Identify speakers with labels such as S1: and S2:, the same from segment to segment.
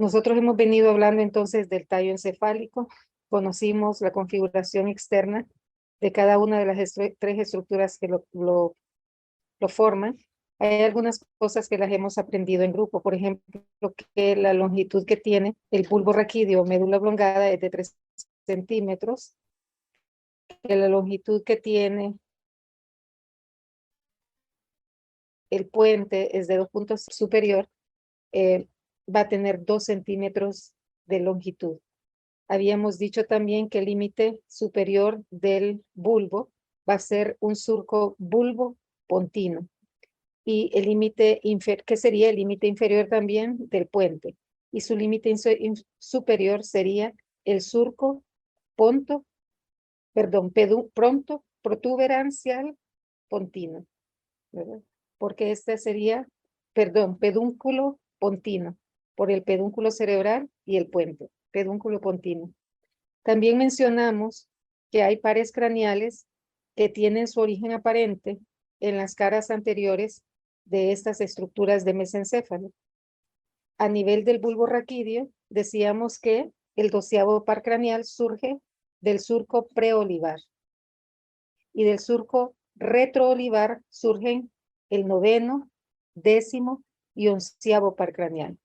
S1: Nosotros hemos venido hablando entonces del tallo encefálico, conocimos la configuración externa de cada una de las tres estructuras que lo forman. Hay algunas cosas que las hemos aprendido en grupo, por ejemplo, que la longitud que tiene el bulbo raquídeo o médula oblongada es de 3 centímetros, que la longitud que tiene el puente es de 2 puntos superior, va a tener 2 centímetros de longitud. Habíamos dicho también que el límite superior del bulbo va a ser un surco bulbo pontino. Y el límite inferior, que sería el límite inferior también del puente. Y su límite superior sería el surco ponto, perdón, pronto protuberancial pontino, ¿verdad? Porque este sería, perdón, pedúnculo pontino, por el pedúnculo cerebral y el puente, pedúnculo pontino. También mencionamos que hay pares craneales que tienen su origen aparente en las caras anteriores de estas estructuras de mesencéfalo. A nivel del bulbo raquídeo, decíamos que el 12º par craneal surge del surco preolivar y del surco retroolivar surgen el 9º, 10º y 11º par craneal.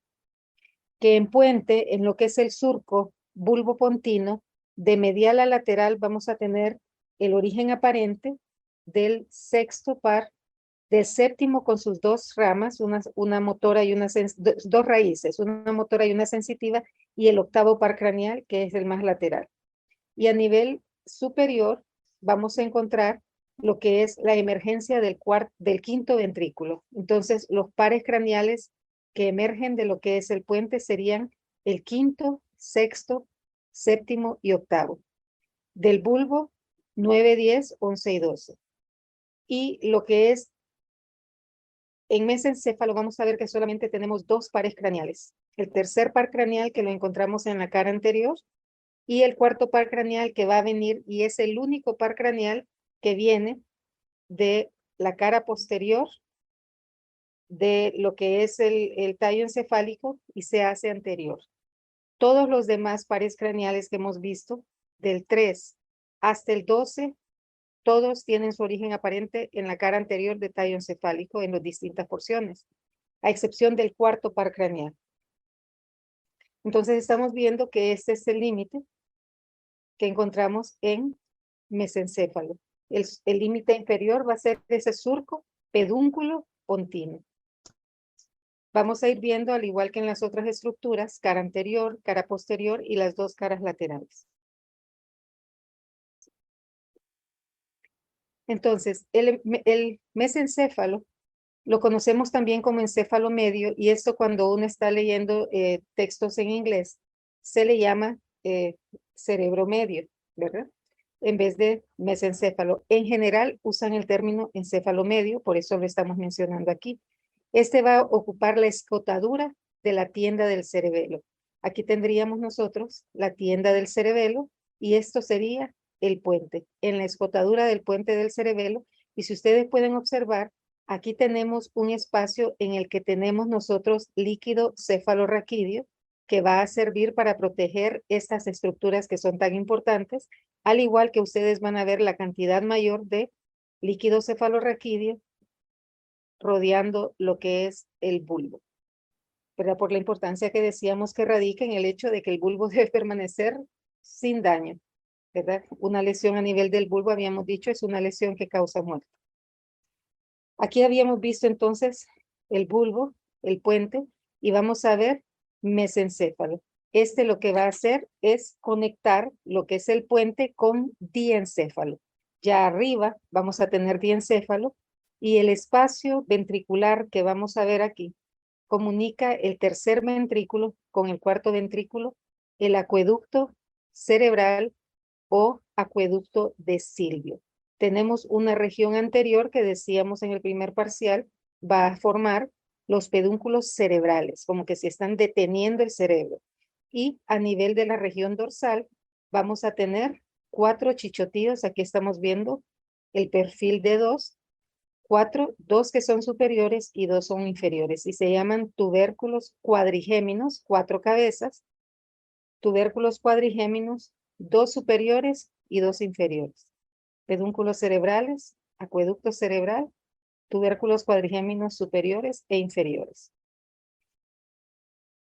S1: Que en puente, en lo que es el surco bulbo pontino, de medial a lateral vamos a tener el origen aparente del 6º par, del 7º con sus 2 ramas, una motora y una 2 raíces, una motora y una sensitiva, y el 8º par craneal, que es el más lateral. Y a nivel superior vamos a encontrar lo que es la emergencia del 5º ventrículo. Entonces, los pares craneales que emergen de lo que es el puente serían el 5º, 6º, 7º y 8º. Del bulbo, 9, 10, 11 y 12. Y lo que es en mesencéfalo, vamos a ver que solamente tenemos 2 pares craneales. El tercer par craneal que lo encontramos en la cara anterior y el 4º par craneal que va a venir y es el único par craneal que viene de la cara posterior de lo que es el tallo encefálico y se hace anterior. Todos los demás pares craneales que hemos visto, del 3 hasta el 12, todos tienen su origen aparente en la cara anterior de tallo encefálico en las distintas porciones, a excepción del 4º par craneal. Entonces estamos viendo que este es el límite que encontramos en mesencéfalo. El límite inferior va a ser ese surco pedúnculo pontino. Vamos a ir viendo, al igual que en las otras estructuras, cara anterior, cara posterior y las 2 caras laterales. Entonces, el mesencéfalo lo conocemos también como encéfalo medio, y esto cuando uno está leyendo textos en inglés, se le llama cerebro medio, ¿verdad? En vez de mesencéfalo. En general usan el término encéfalo medio, por eso lo estamos mencionando aquí. Este va a ocupar la escotadura de la tienda del cerebelo. Aquí tendríamos nosotros la tienda del cerebelo y esto sería el puente, en la escotadura del puente del cerebelo. Y si ustedes pueden observar, aquí tenemos un espacio en el que tenemos nosotros líquido cefalorraquídeo que va a servir para proteger estas estructuras que son tan importantes, al igual que ustedes van a ver la cantidad mayor de líquido cefalorraquídeo rodeando lo que es el bulbo, ¿verdad? Por la importancia que decíamos que radica en el hecho de que el bulbo debe permanecer sin daño, ¿verdad? Una lesión a nivel del bulbo, habíamos dicho, es una lesión que causa muerte. Aquí habíamos visto entonces el bulbo, el puente, y vamos a ver mesencéfalo. Este lo que va a hacer es conectar lo que es el puente con diencéfalo. Ya arriba vamos a tener diencéfalo y el espacio ventricular que vamos a ver aquí comunica el tercer ventrículo con el 4º ventrículo, el acueducto cerebral o acueducto de Silvio. Tenemos una región anterior que decíamos en el primer parcial va a formar los pedúnculos cerebrales, como que se están deteniendo el cerebro. Y a nivel de la región dorsal vamos a tener 4 chichotíos. Aquí estamos viendo el perfil D2 dos que son superiores y dos son inferiores, y se llaman tubérculos cuadrigéminos, 4 cabezas, tubérculos cuadrigéminos, 2 superiores y 2 inferiores. Pedúnculos cerebrales, acueducto cerebral, tubérculos cuadrigéminos superiores e inferiores.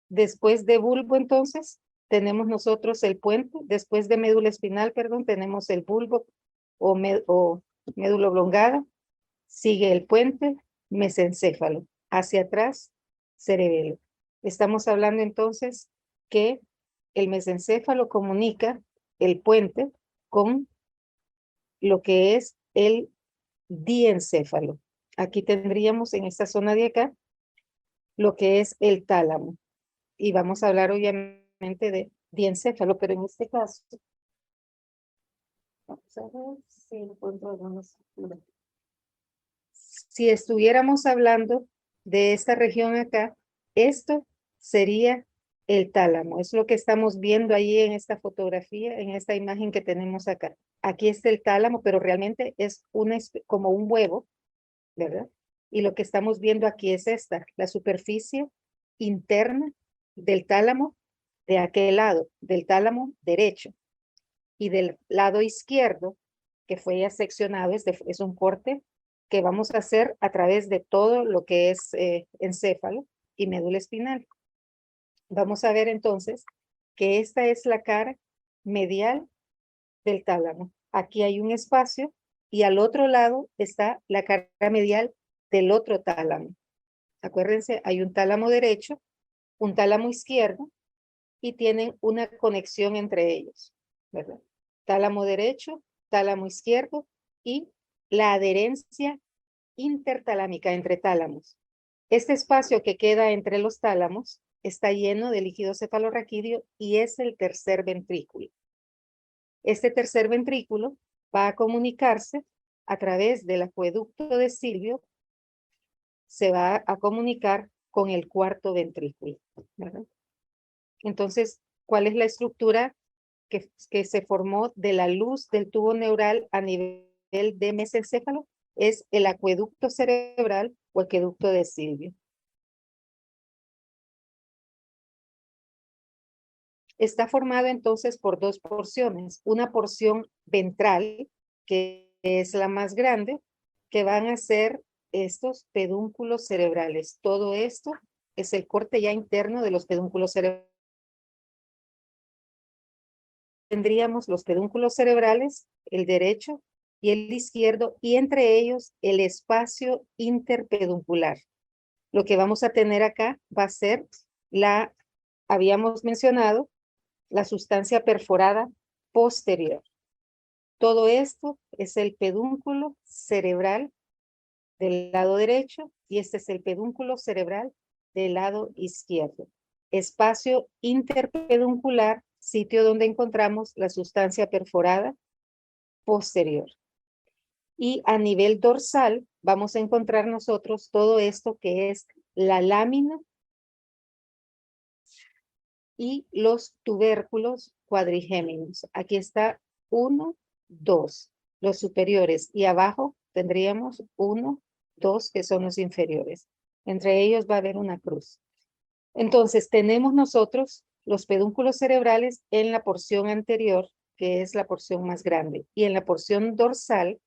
S1: Después de bulbo, entonces, tenemos nosotros el puente. Después de médula espinal, perdón, tenemos el bulbo o médula oblongada. Sigue el puente, mesencéfalo. Hacia atrás, cerebelo. Estamos hablando entonces que el mesencéfalo comunica el puente con lo que es el diencéfalo. Aquí tendríamos en esta zona de acá lo que es el tálamo. Y vamos a hablar obviamente de diencéfalo, pero en este caso, vamos a ver si encuentro algunos. Si estuviéramos hablando de esta región acá, esto sería el tálamo. Es lo que estamos viendo ahí en esta fotografía, en esta imagen que tenemos acá. Aquí está el tálamo, pero realmente es como un huevo, ¿verdad? Y lo que estamos viendo aquí es esta, la superficie interna del tálamo de aquel lado, del tálamo derecho. Y del lado izquierdo, que fue ya seccionado, es un corte que vamos a hacer a través de todo lo que es encéfalo y médula espinal. Vamos a ver entonces que esta es la cara medial del tálamo. Aquí hay un espacio y al otro lado está la cara medial del otro tálamo. Acuérdense, hay un tálamo derecho, un tálamo izquierdo y tienen una conexión entre ellos, ¿verdad? Tálamo derecho, tálamo izquierdo y la adherencia intertalámica entre tálamos. Este espacio que queda entre los tálamos está lleno de líquido cefalorraquídeo y es el tercer ventrículo. Este tercer ventrículo va a comunicarse a través del acueducto de Silvio, se va a comunicar con el cuarto ventrículo, ¿verdad? Entonces, ¿cuál es la estructura que se formó de la luz del tubo neural a nivel de mesencéfalo? Es el acueducto cerebral o acueducto de Silvio. Está formado entonces por dos porciones. Una porción ventral, que es la más grande, que van a ser estos pedúnculos cerebrales. Todo esto es el corte ya interno de los pedúnculos cerebrales. Tendríamos los pedúnculos cerebrales, el derecho y el izquierdo, y entre ellos el espacio interpeduncular. Lo que vamos a tener acá va a ser habíamos mencionado, la sustancia perforada posterior. Todo esto es el pedúnculo cerebral del lado derecho y este es el pedúnculo cerebral del lado izquierdo. Espacio interpeduncular, sitio donde encontramos la sustancia perforada posterior. Y a nivel dorsal vamos a encontrar nosotros todo esto que es la lámina y los tubérculos cuadrigéminos. Aquí está 1, 2, los superiores, y abajo tendríamos 1, 2, que son los inferiores. Entre ellos va a haber una cruz. Entonces tenemos nosotros los pedúnculos cerebrales en la porción anterior, que es la porción más grande, y en la porción dorsal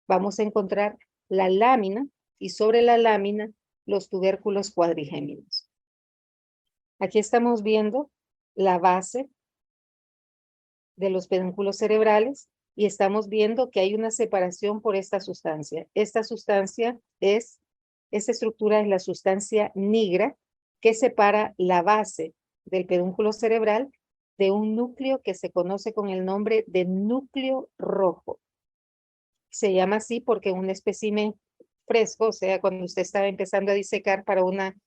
S1: vamos a encontrar la lámina y sobre la lámina los tubérculos cuadrigéminos. Aquí estamos viendo la base de los pedúnculos cerebrales y estamos viendo que hay una separación por esta sustancia. Esta estructura es la sustancia nigra que separa la base del pedúnculo cerebral de un núcleo que se conoce con el nombre de núcleo rojo. Se llama así porque un espécimen fresco, o sea, cuando usted estaba empezando a disecar para una,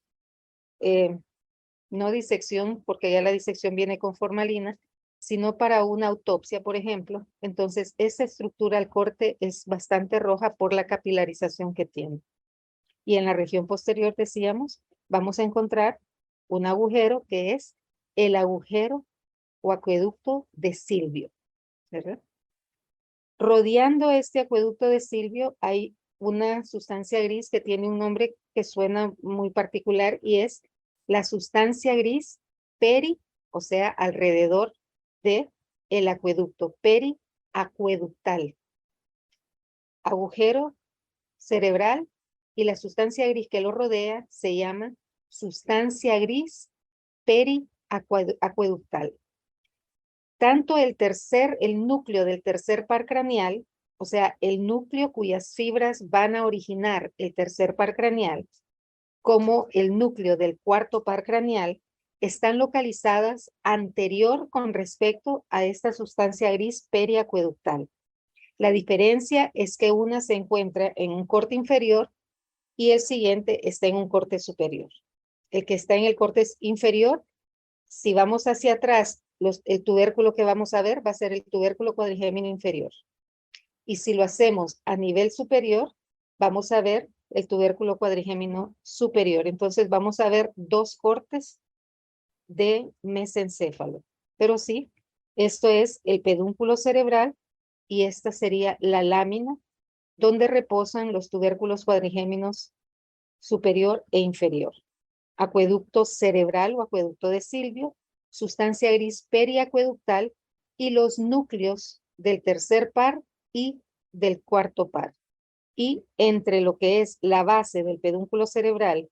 S1: no disección, porque ya la disección viene con formalina, sino para una autopsia, por ejemplo. Entonces, esa estructura al corte es bastante roja por la capilarización que tiene. Y en la región posterior, decíamos, vamos a encontrar un agujero que es el agujero o acueducto de Silvio, ¿verdad? Rodeando este acueducto de Silvio hay una sustancia gris que tiene un nombre que suena muy particular y es la sustancia gris peri, o sea, alrededor de el acueducto, periacueductal. Agujero cerebral y la sustancia gris que lo rodea se llama sustancia gris periacueductal. Tanto el núcleo del tercer par craneal, o sea, el núcleo cuyas fibras van a originar el tercer par craneal, como el núcleo del cuarto par craneal, están localizadas anterior con respecto a esta sustancia gris periacueductal. La diferencia es que una se encuentra en un corte inferior y el siguiente está en un corte superior. El que está en el corte inferior, si vamos hacia atrás, el tubérculo que vamos a ver va a ser el tubérculo cuadrigémino inferior. Y si lo hacemos a nivel superior, vamos a ver el tubérculo cuadrigémino superior. Entonces vamos a ver dos cortes de mesencéfalo. Pero sí, esto es el pedúnculo cerebral y esta sería la lámina donde reposan los tubérculos cuadrigéminos superior e inferior. Acueducto cerebral o acueducto de Silvio, sustancia gris periacueductal y los núcleos del tercer par y del cuarto par. Y entre lo que es la base del pedúnculo cerebral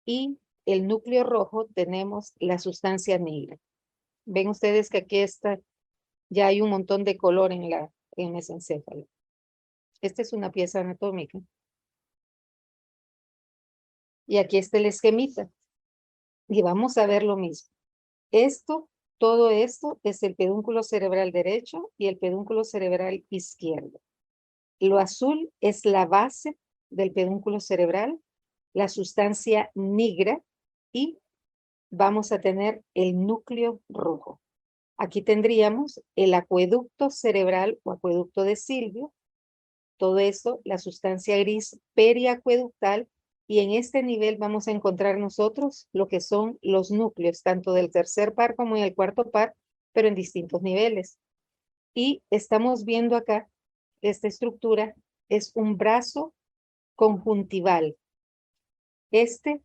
S1: y el núcleo rojo tenemos la sustancia negra. Ven ustedes que aquí está, ya hay un montón de color en el mesencéfalo. Esta es una pieza anatómica. Y aquí está el esquemita. Y vamos a ver lo mismo. Todo esto es el pedúnculo cerebral derecho y el pedúnculo cerebral izquierdo. Lo azul es la base del pedúnculo cerebral, la sustancia negra y vamos a tener el núcleo rojo. Aquí tendríamos el acueducto cerebral o acueducto de Silvio. Todo esto, la sustancia gris periacueductal. Y en este nivel vamos a encontrar nosotros lo que son los núcleos, tanto del tercer par como del cuarto par, pero en distintos niveles. Y estamos viendo acá, esta estructura es un brazo conjuntival. Este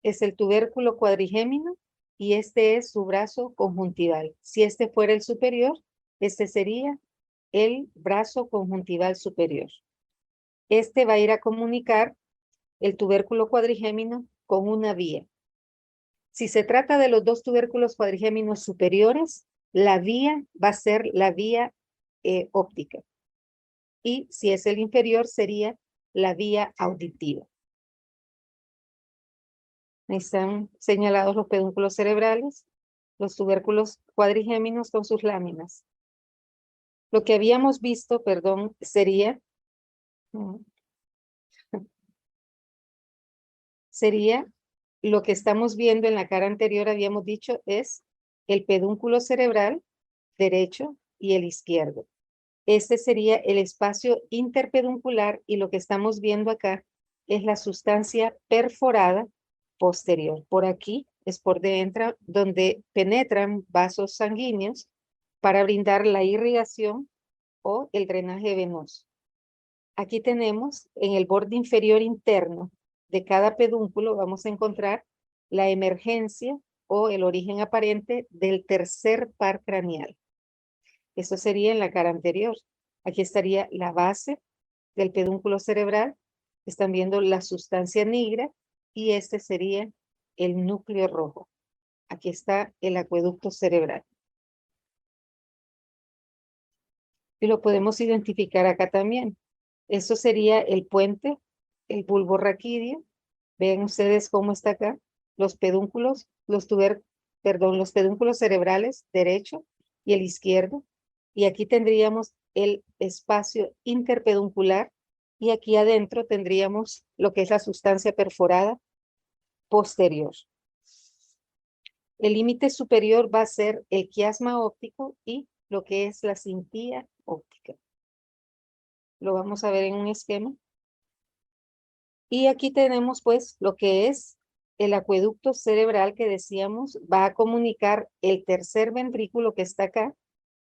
S1: es el tubérculo cuadrigémino y este es su brazo conjuntival. Si este fuera el superior, este sería el brazo conjuntival superior. Este va a ir a comunicar el tubérculo cuadrigémino con una vía. Si se trata de los dos tubérculos cuadrigéminos superiores, la vía va a ser la vía óptica. Y si es el inferior, sería la vía auditiva. Ahí están señalados los pedúnculos cerebrales, los tubérculos cuadrigéminos con sus láminas. Lo que habíamos visto, perdón, sería lo que estamos viendo en la cara anterior, habíamos dicho, es el pedúnculo cerebral derecho y el izquierdo. Este sería el espacio interpeduncular y lo que estamos viendo acá es la sustancia perforada posterior. Por aquí es por dentro donde penetran vasos sanguíneos para brindar la irrigación o el drenaje venoso. Aquí tenemos en el borde inferior interno de cada pedúnculo vamos a encontrar la emergencia o el origen aparente del tercer par craneal. Eso sería en la cara anterior. Aquí estaría la base del pedúnculo cerebral. Están viendo la sustancia negra y este sería el núcleo rojo. Aquí está el acueducto cerebral. Y lo podemos identificar acá también. Eso sería el puente, el bulbo raquídeo. Vean ustedes cómo está acá. Los pedúnculos, los pedúnculos cerebrales derecho y el izquierdo. Y aquí tendríamos el espacio interpeduncular y aquí adentro tendríamos lo que es la sustancia perforada posterior. El límite superior va a ser el quiasma óptico y lo que es la cintilla óptica. Lo vamos a ver en un esquema. Y aquí tenemos pues lo que es el acueducto cerebral que decíamos va a comunicar el tercer ventrículo que está acá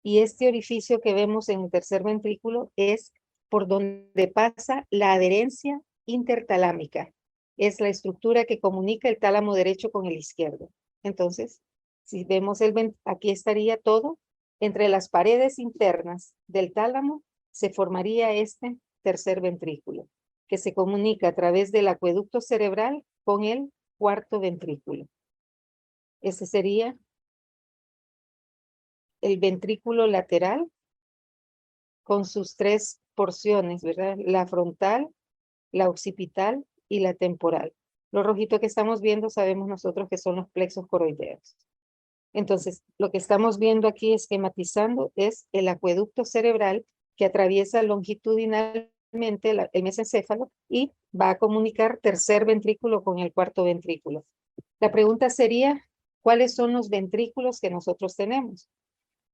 S1: y este orificio que vemos en el tercer ventrículo es por donde pasa la adherencia intertalámica. Es la estructura que comunica el tálamo derecho con el izquierdo. Entonces, si vemos aquí estaría todo. Entre las paredes internas del tálamo se formaría este tercer ventrículo, que se comunica a través del acueducto cerebral con el cuarto ventrículo. Ese sería el ventrículo lateral con sus tres porciones, ¿verdad? La frontal, la occipital y la temporal. Lo rojito que estamos viendo sabemos nosotros que son los plexos coroideos. Entonces, lo que estamos viendo aquí esquematizando es el acueducto cerebral que atraviesa longitudinalmente el mesencéfalo y va a comunicar tercer ventrículo con el cuarto ventrículo. La pregunta sería, ¿cuáles son los ventrículos que nosotros tenemos?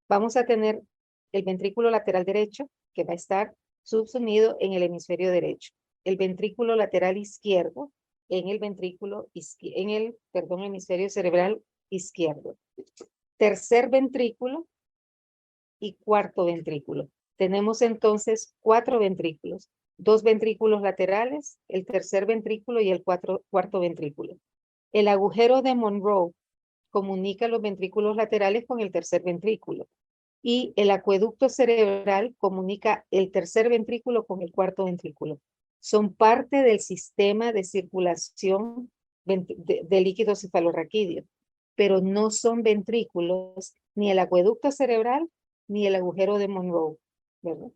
S1: Vamos a tener el ventrículo lateral derecho, que va a estar subsumido en el hemisferio derecho. El ventrículo lateral izquierdo en el hemisferio cerebral izquierdo. Tercer ventrículo y cuarto ventrículo. Tenemos entonces 4 ventrículos. 2 ventrículos laterales, el tercer ventrículo y el cuarto ventrículo. El agujero de Monroe comunica los ventrículos laterales con el tercer ventrículo. Y el acueducto cerebral comunica el tercer ventrículo con el cuarto ventrículo. Son parte del sistema de circulación de líquido cefalorraquídeo, pero no son ventrículos ni el acueducto cerebral ni el agujero de Monroe, ¿verdad?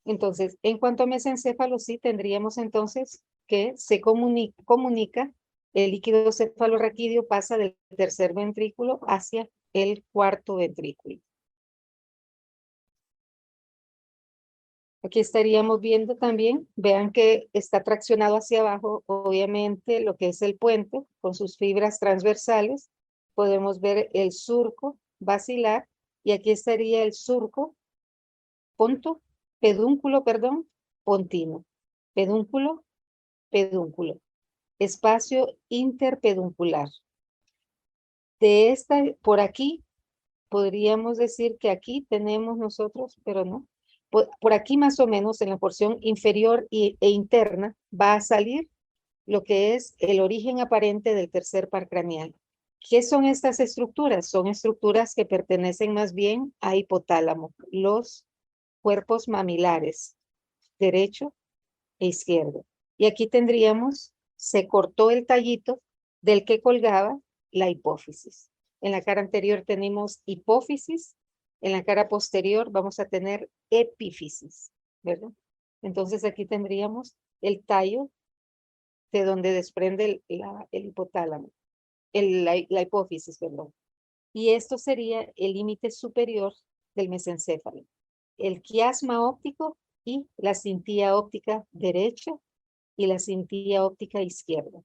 S1: Entonces, en cuanto a mesencéfalo, sí tendríamos entonces que se comunica el líquido cefalorraquídeo pasa del tercer ventrículo hacia el cuarto ventrículo. Aquí estaríamos viendo también, vean que está traccionado hacia abajo, obviamente lo que es el puente con sus fibras transversales. Podemos ver el surco basilar y aquí estaría el surco pedúnculo, pontino. Pedúnculo, pedúnculo. Espacio interpeduncular. De esta, por aquí, podríamos decir que aquí tenemos nosotros, pero no. Por aquí más o menos en la porción inferior e interna va a salir lo que es el origen aparente del tercer par craneal. ¿Qué son estas estructuras? Son estructuras que pertenecen más bien a hipotálamo, los cuerpos mamilares, derecho e izquierdo. Y aquí tendríamos, se cortó el tallito del que colgaba la hipófisis. En la cara anterior tenemos hipófisis, en la cara posterior vamos a tener epífisis, ¿verdad? Entonces aquí tendríamos el tallo de donde desprende el hipotálamo, la hipófisis, perdón. Y esto sería el límite superior del mesencéfalo. El quiasma óptico y la cintilla óptica derecha y la cintilla óptica izquierda.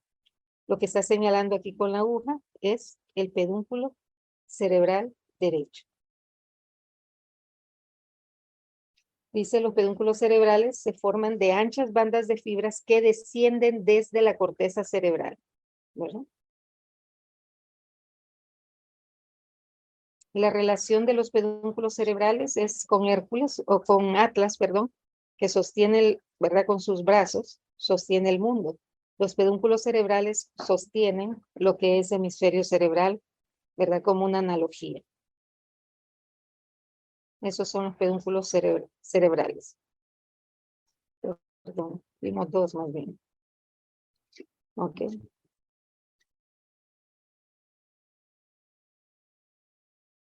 S1: Lo que está señalando aquí con la aguja es el pedúnculo cerebral derecho. Dice, los pedúnculos cerebrales se forman de anchas bandas de fibras que descienden desde la corteza cerebral, ¿verdad? La relación de los pedúnculos cerebrales es con Hércules, o con Atlas, perdón, que sostiene, ¿verdad? Con sus brazos, sostiene el mundo. Los pedúnculos cerebrales sostienen lo que es hemisferio cerebral, ¿verdad? Como una analogía. Esos son los pedúnculos cerebrales. Perdón, vimos 2 más bien. Ok.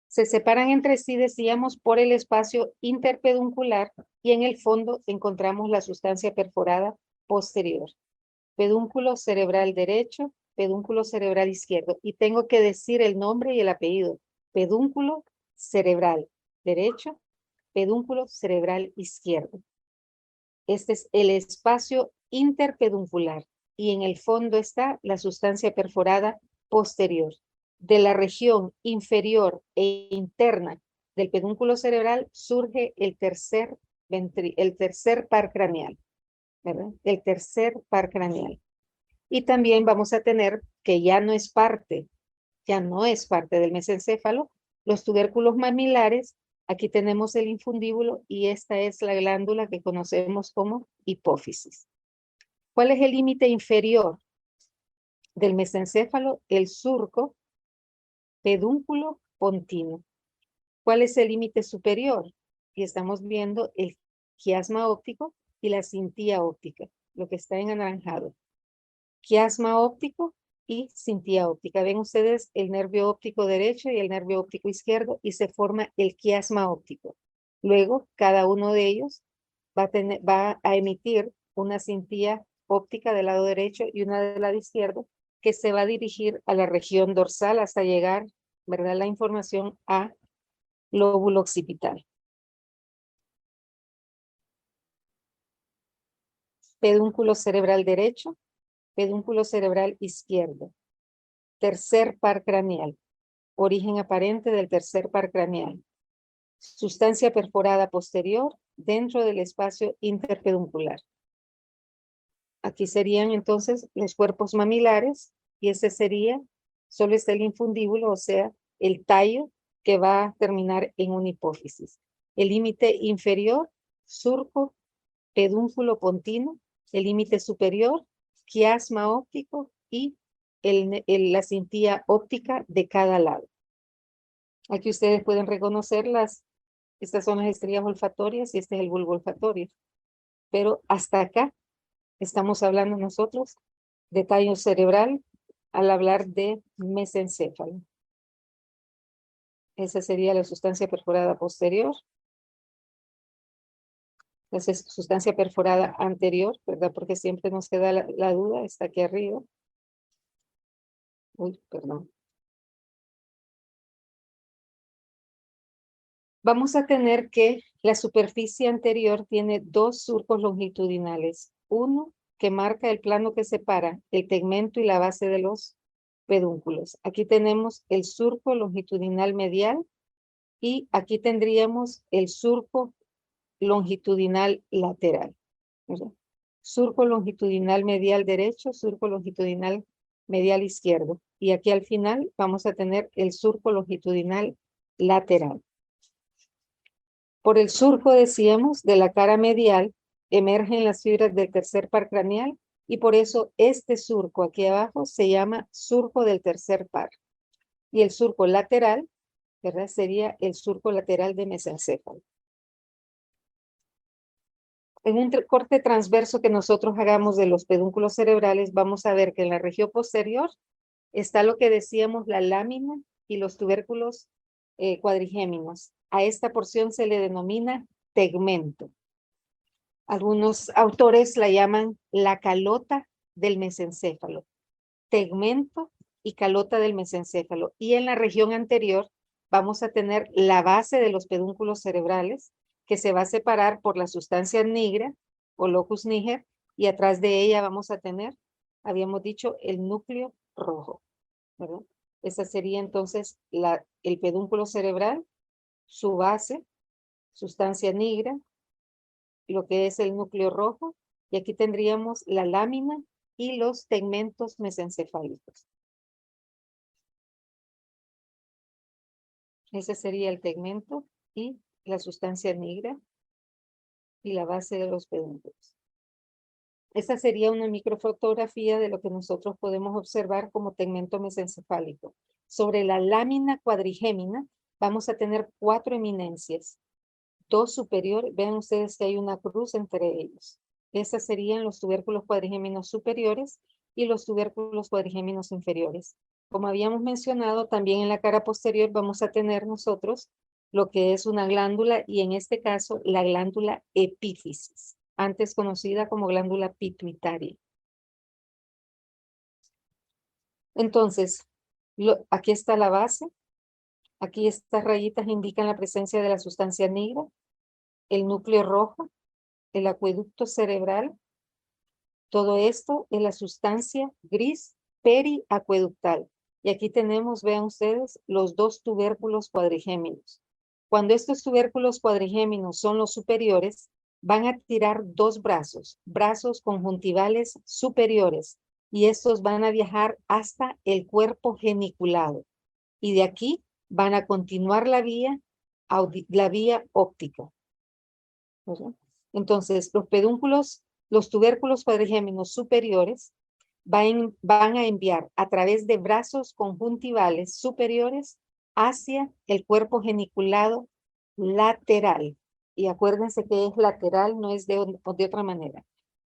S1: Se separan entre sí, decíamos, por el espacio interpeduncular y en el fondo encontramos la sustancia perforada posterior. Pedúnculo cerebral derecho, pedúnculo cerebral izquierdo. Y tengo que decir el nombre y el apellido. Pedúnculo cerebral derecho, pedúnculo cerebral izquierdo. Este es el espacio interpeduncular y en el fondo está la sustancia perforada posterior. De la región inferior e interna del pedúnculo cerebral surge el tercer par craneal, ¿verdad? El tercer par craneal. Y también vamos a tener que ya no es parte del mesencéfalo, los tubérculos mamilares Aquí tenemos el infundíbulo y esta es la glándula que conocemos como hipófisis. ¿Cuál es el límite inferior del mesencéfalo? El surco pedúnculo pontino. ¿Cuál es el límite superior? Y estamos viendo el quiasma óptico y la cintía óptica, lo que está en anaranjado. Quiasma óptico y cintía óptica. Ven ustedes el nervio óptico derecho y el nervio óptico izquierdo y se forma el quiasma óptico. Luego, cada uno de ellos va a emitir una cintía óptica del lado derecho y una del lado izquierdo que se va a dirigir a la región dorsal hasta llegar, ¿verdad?, la información a lóbulo occipital. Pedúnculo cerebral derecho, pedúnculo cerebral izquierdo. Tercer par craneal. Origen aparente del tercer par craneal. Sustancia perforada posterior dentro del espacio interpeduncular. Aquí serían entonces los cuerpos mamilares y ese sería, solo está el infundíbulo, o sea, el tallo que va a terminar en una hipófisis. El límite inferior, surco pedúnculo pontino, el límite superior, quiasma óptico y la cintía óptica de cada lado. Aquí ustedes pueden reconocer estas son las estrías olfatorias y este es el bulbo olfatorio. Pero hasta acá estamos hablando nosotros de tallo cerebral al hablar de mesencéfalo. Esa sería la sustancia perforada posterior. La sustancia perforada anterior, ¿verdad? Porque siempre nos queda la duda, está aquí arriba. Uy, perdón. Vamos a tener que la superficie anterior tiene dos surcos longitudinales. Uno que marca el plano que separa el tegmento y la base de los pedúnculos. Aquí tenemos el surco longitudinal medial y aquí tendríamos el surco longitudinal lateral. ¿Verdad? Surco longitudinal medial derecho, surco longitudinal medial izquierdo. Y aquí al final vamos a tener el surco longitudinal lateral. Por el surco, decíamos, de la cara medial, emergen las fibras del tercer par craneal y por eso este surco aquí abajo se llama surco del tercer par. Y el surco lateral, ¿verdad?, sería el surco lateral de mesencéfalo. En un corte transverso que nosotros hagamos de los pedúnculos cerebrales, vamos a ver que en la región posterior está lo que decíamos la lámina y los tubérculos cuadrigéminos. A esta porción se le denomina tegmento. Algunos autores la llaman la calota del mesencéfalo. Tegmento y calota del mesencéfalo. Y en la región anterior vamos a tener la base de los pedúnculos cerebrales que se va a separar por la sustancia nigra o locus niger y atrás de ella vamos a tener, habíamos dicho, el núcleo rojo, ¿verdad? Esa sería entonces el pedúnculo cerebral, su base, sustancia negra, lo que es el núcleo rojo, y aquí tendríamos la lámina y los tegmentos mesencefálicos. Ese sería el tegmento y la sustancia negra y la base de los pedúnculos. Esa sería una microfotografía de lo que nosotros podemos observar como tegmento mesencefálico. Sobre la lámina cuadrigémina vamos a tener 4 eminencias. 2 superiores, vean ustedes que hay una cruz entre ellos. Esas serían los tubérculos cuadrigéminos superiores y los tubérculos cuadrigéminos inferiores. Como habíamos mencionado, también en la cara posterior vamos a tener nosotros lo que es una glándula y en este caso la glándula epífisis, antes conocida como glándula pituitaria. Entonces, aquí está la base. Aquí estas rayitas indican la presencia de la sustancia negra, el núcleo rojo, el acueducto cerebral. Todo esto es la sustancia gris periacueductal. Y aquí tenemos, vean ustedes, los 2 tubérculos cuadrigéminos. Cuando estos tubérculos cuadrigéminos son los superiores, van a tirar 2 brazos, brazos conjuntivales superiores, y estos van a viajar hasta el cuerpo geniculado. Y de aquí van a continuar la vía la vía óptica. ¿Verdad? Entonces, los pedúnculos, los tubérculos cuadrigéminos superiores van a enviar a través de brazos conjuntivales superiores hacia el cuerpo geniculado lateral. Y acuérdense que es lateral, no es de otra manera.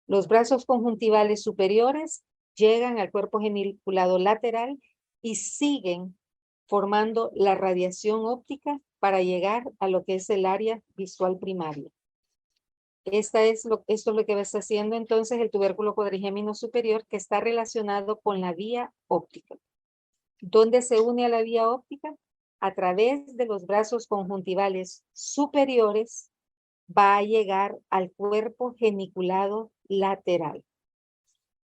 S1: Los brazos conjuntivales superiores llegan al cuerpo geniculado lateral y siguen formando la radiación óptica para llegar a lo que es el área visual primaria. Esto es lo que está haciendo entonces el tubérculo cuadrigémino superior, que está relacionado con la vía óptica. ¿Dónde se une a la vía óptica? A través de los brazos conjuntivales superiores va a llegar al cuerpo geniculado lateral.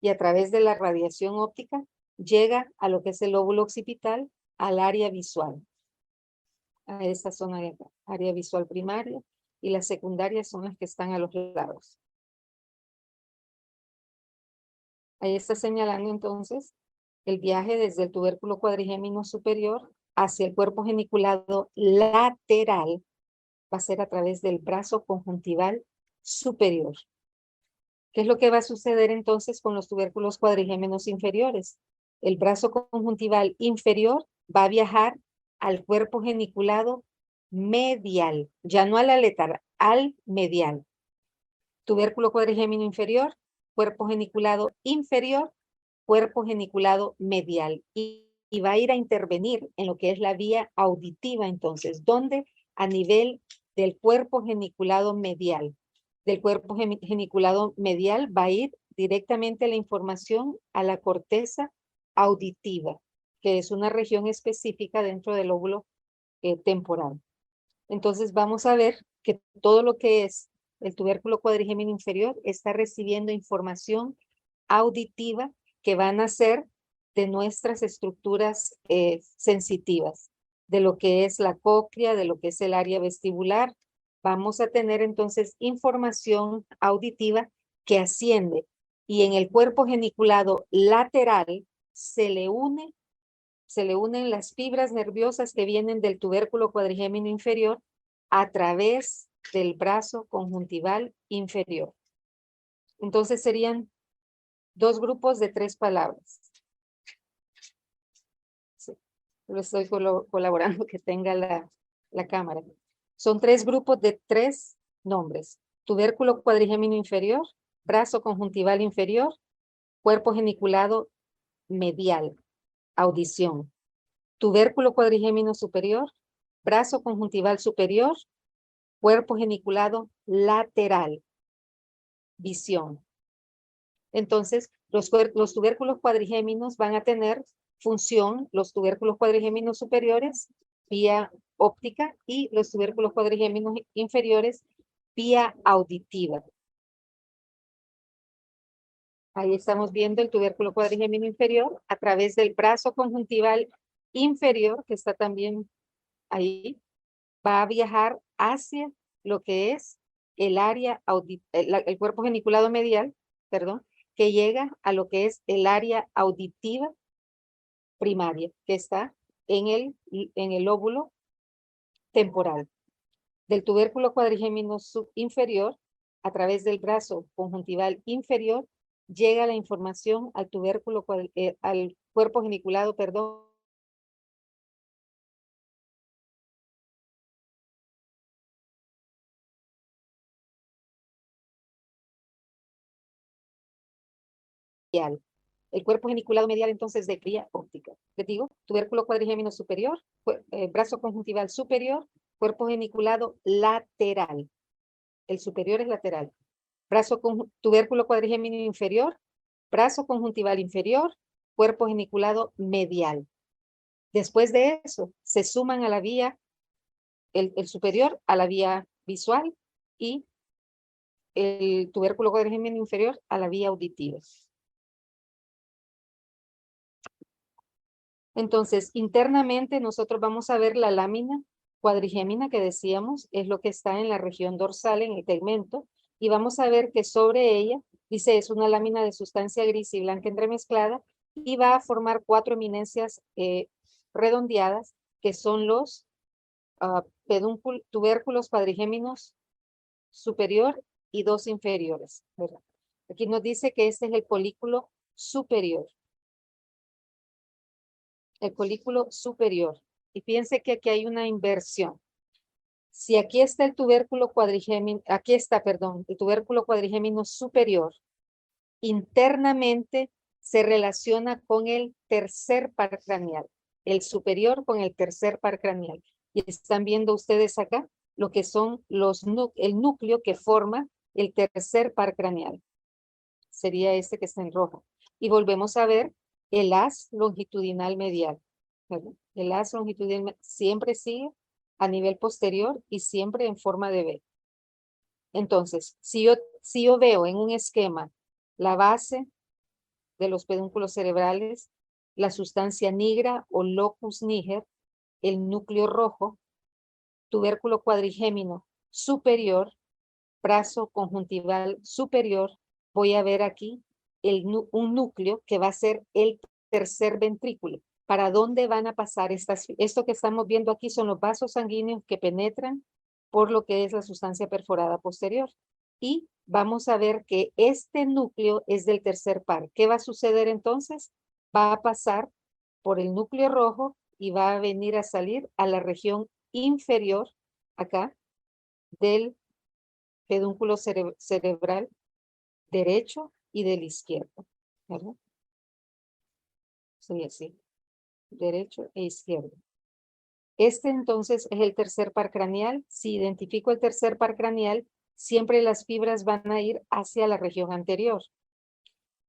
S1: Y a través de la radiación óptica llega a lo que es el lóbulo occipital, al área visual. A esta zona de acá, área visual primaria. Y las secundarias son las que están a los lados. Ahí está señalando entonces el viaje desde el tubérculo cuadrigémino superior hacia el cuerpo geniculado lateral. Va a ser a través del brazo conjuntival superior. ¿Qué es lo que va a suceder entonces con los tubérculos cuadrigéminos inferiores? El brazo conjuntival inferior va a viajar al cuerpo geniculado medial, ya no a la letra, al medial. Tubérculo cuadrigémino inferior, cuerpo geniculado inferior, cuerpo geniculado medial. Y va a ir a intervenir en lo que es la vía auditiva entonces, donde a nivel del cuerpo geniculado medial. Del cuerpo geniculado medial va a ir directamente la información a la corteza auditiva, que es una región específica dentro del lóbulo temporal. Entonces vamos a ver que todo lo que es el tubérculo cuadrigémino inferior está recibiendo información auditiva que van a ser de nuestras estructuras sensitivas, de lo que es la cóclea, de lo que es el área vestibular. Vamos a tener entonces información auditiva que asciende y en el cuerpo geniculado lateral se le unen las fibras nerviosas que vienen del tubérculo cuadrigémino inferior a través del brazo conjuntival inferior. Entonces serían dos grupos de 3 palabras. Sí, lo estoy colaborando que tenga la cámara. Son 3 grupos de 3 nombres. Tubérculo cuadrigémino inferior, brazo conjuntival inferior, cuerpo geniculado medial, audición. Tubérculo cuadrigémino superior, brazo conjuntival superior, cuerpo geniculado lateral, visión. Entonces, los tubérculos cuadrigéminos van a tener función, los tubérculos cuadrigéminos superiores, vía óptica, y los tubérculos cuadrigéminos inferiores, vía auditiva. Ahí estamos viendo el tubérculo cuadrigémino inferior a través del brazo conjuntival inferior, que está también ahí, va a viajar hacia lo que es el área, el cuerpo geniculado medial, perdón, que llega a lo que es el área auditiva primaria, que está en el lóbulo temporal. Del tubérculo cuadrigémino inferior, a través del brazo conjuntival inferior, llega la información al tubérculo, al cuerpo geniculado, perdón, medial. El cuerpo geniculado medial entonces de vía óptica. Les digo, tubérculo cuadrigémino superior, brazo conjuntival superior, cuerpo geniculado lateral. El superior es lateral. Tubérculo cuadrigémino inferior, brazo conjuntival inferior, cuerpo geniculado medial. Después de eso, se suman a la vía, el superior a la vía visual y el tubérculo cuadrigémino inferior a la vía auditiva. Entonces, internamente nosotros vamos a ver la lámina cuadrigémina que decíamos, es lo que está en la región dorsal, en el tegmento, y vamos a ver que sobre ella, dice, es una lámina de sustancia gris y blanca entremezclada, y va a formar 4 eminencias redondeadas, que son los tubérculos cuadrigéminos superior y 2 inferiores, ¿verdad? Aquí nos dice que este es el folículo superior. El folículo superior. Y piense que aquí hay una inversión. Si aquí está el tubérculo cuadrigémino, aquí está, perdón, el tubérculo cuadrigémino superior, internamente se relaciona con el tercer par craneal, el superior con el tercer par craneal. Y están viendo ustedes acá lo que son el núcleo que forma el tercer par craneal. Sería este que está en rojo. Y volvemos a ver el haz longitudinal medial. ¿Verdad? El haz longitudinal siempre sigue a nivel posterior y siempre en forma de V. Entonces, si yo veo en un esquema la base de los pedúnculos cerebrales, la sustancia nigra o locus niger, el núcleo rojo, tubérculo cuadrigémino superior, brazo conjuntival superior, voy a ver aquí un núcleo que va a ser el tercer ventrículo. ¿Para dónde van a pasar esto que estamos viendo aquí son los vasos sanguíneos que penetran por lo que es la sustancia perforada posterior? Y vamos a ver que este núcleo es del tercer par. ¿Qué va a suceder entonces? Va a pasar por el núcleo rojo y va a venir a salir a la región inferior, acá, del pedúnculo cerebral derecho y del izquierdo. ¿Verdad? Sí, así. Derecho e izquierdo. Este entonces es el tercer par craneal. Si identifico el tercer par craneal, siempre las fibras van a ir hacia la región anterior.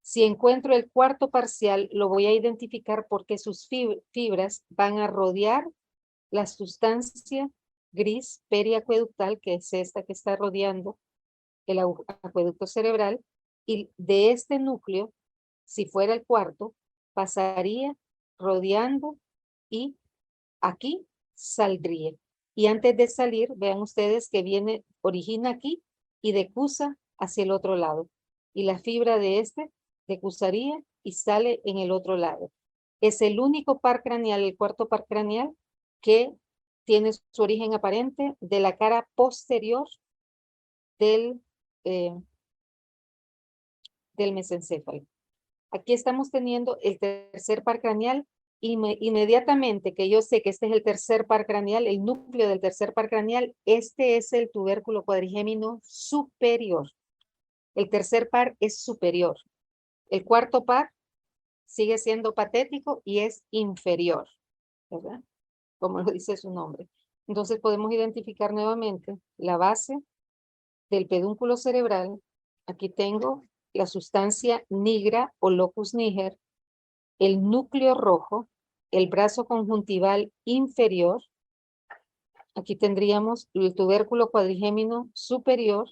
S1: Si encuentro el cuarto parcial, lo voy a identificar porque sus fibras van a rodear la sustancia gris periacueductal, que es esta que está rodeando el acueducto cerebral, y de este núcleo, si fuera el cuarto, pasaría rodeando y aquí saldría. Y antes de salir, vean ustedes que origina aquí y decusa hacia el otro lado. Y la fibra de este decusaría y sale en el otro lado. Es el único par craneal, el cuarto par craneal, que tiene su origen aparente de la cara posterior del mesencéfalo. Aquí estamos teniendo el tercer par craneal. Inmediatamente que yo sé que este es el tercer par craneal, el núcleo del tercer par craneal, este es el tubérculo cuadrigémino superior. El tercer par es superior. El cuarto par sigue siendo patético y es inferior, ¿verdad? Como lo dice su nombre. Entonces podemos identificar nuevamente la base del pedúnculo cerebral. Aquí tengo la sustancia nigra o locus niger, el núcleo rojo, el brazo conjuntival inferior. Aquí tendríamos el tubérculo cuadrigémino superior,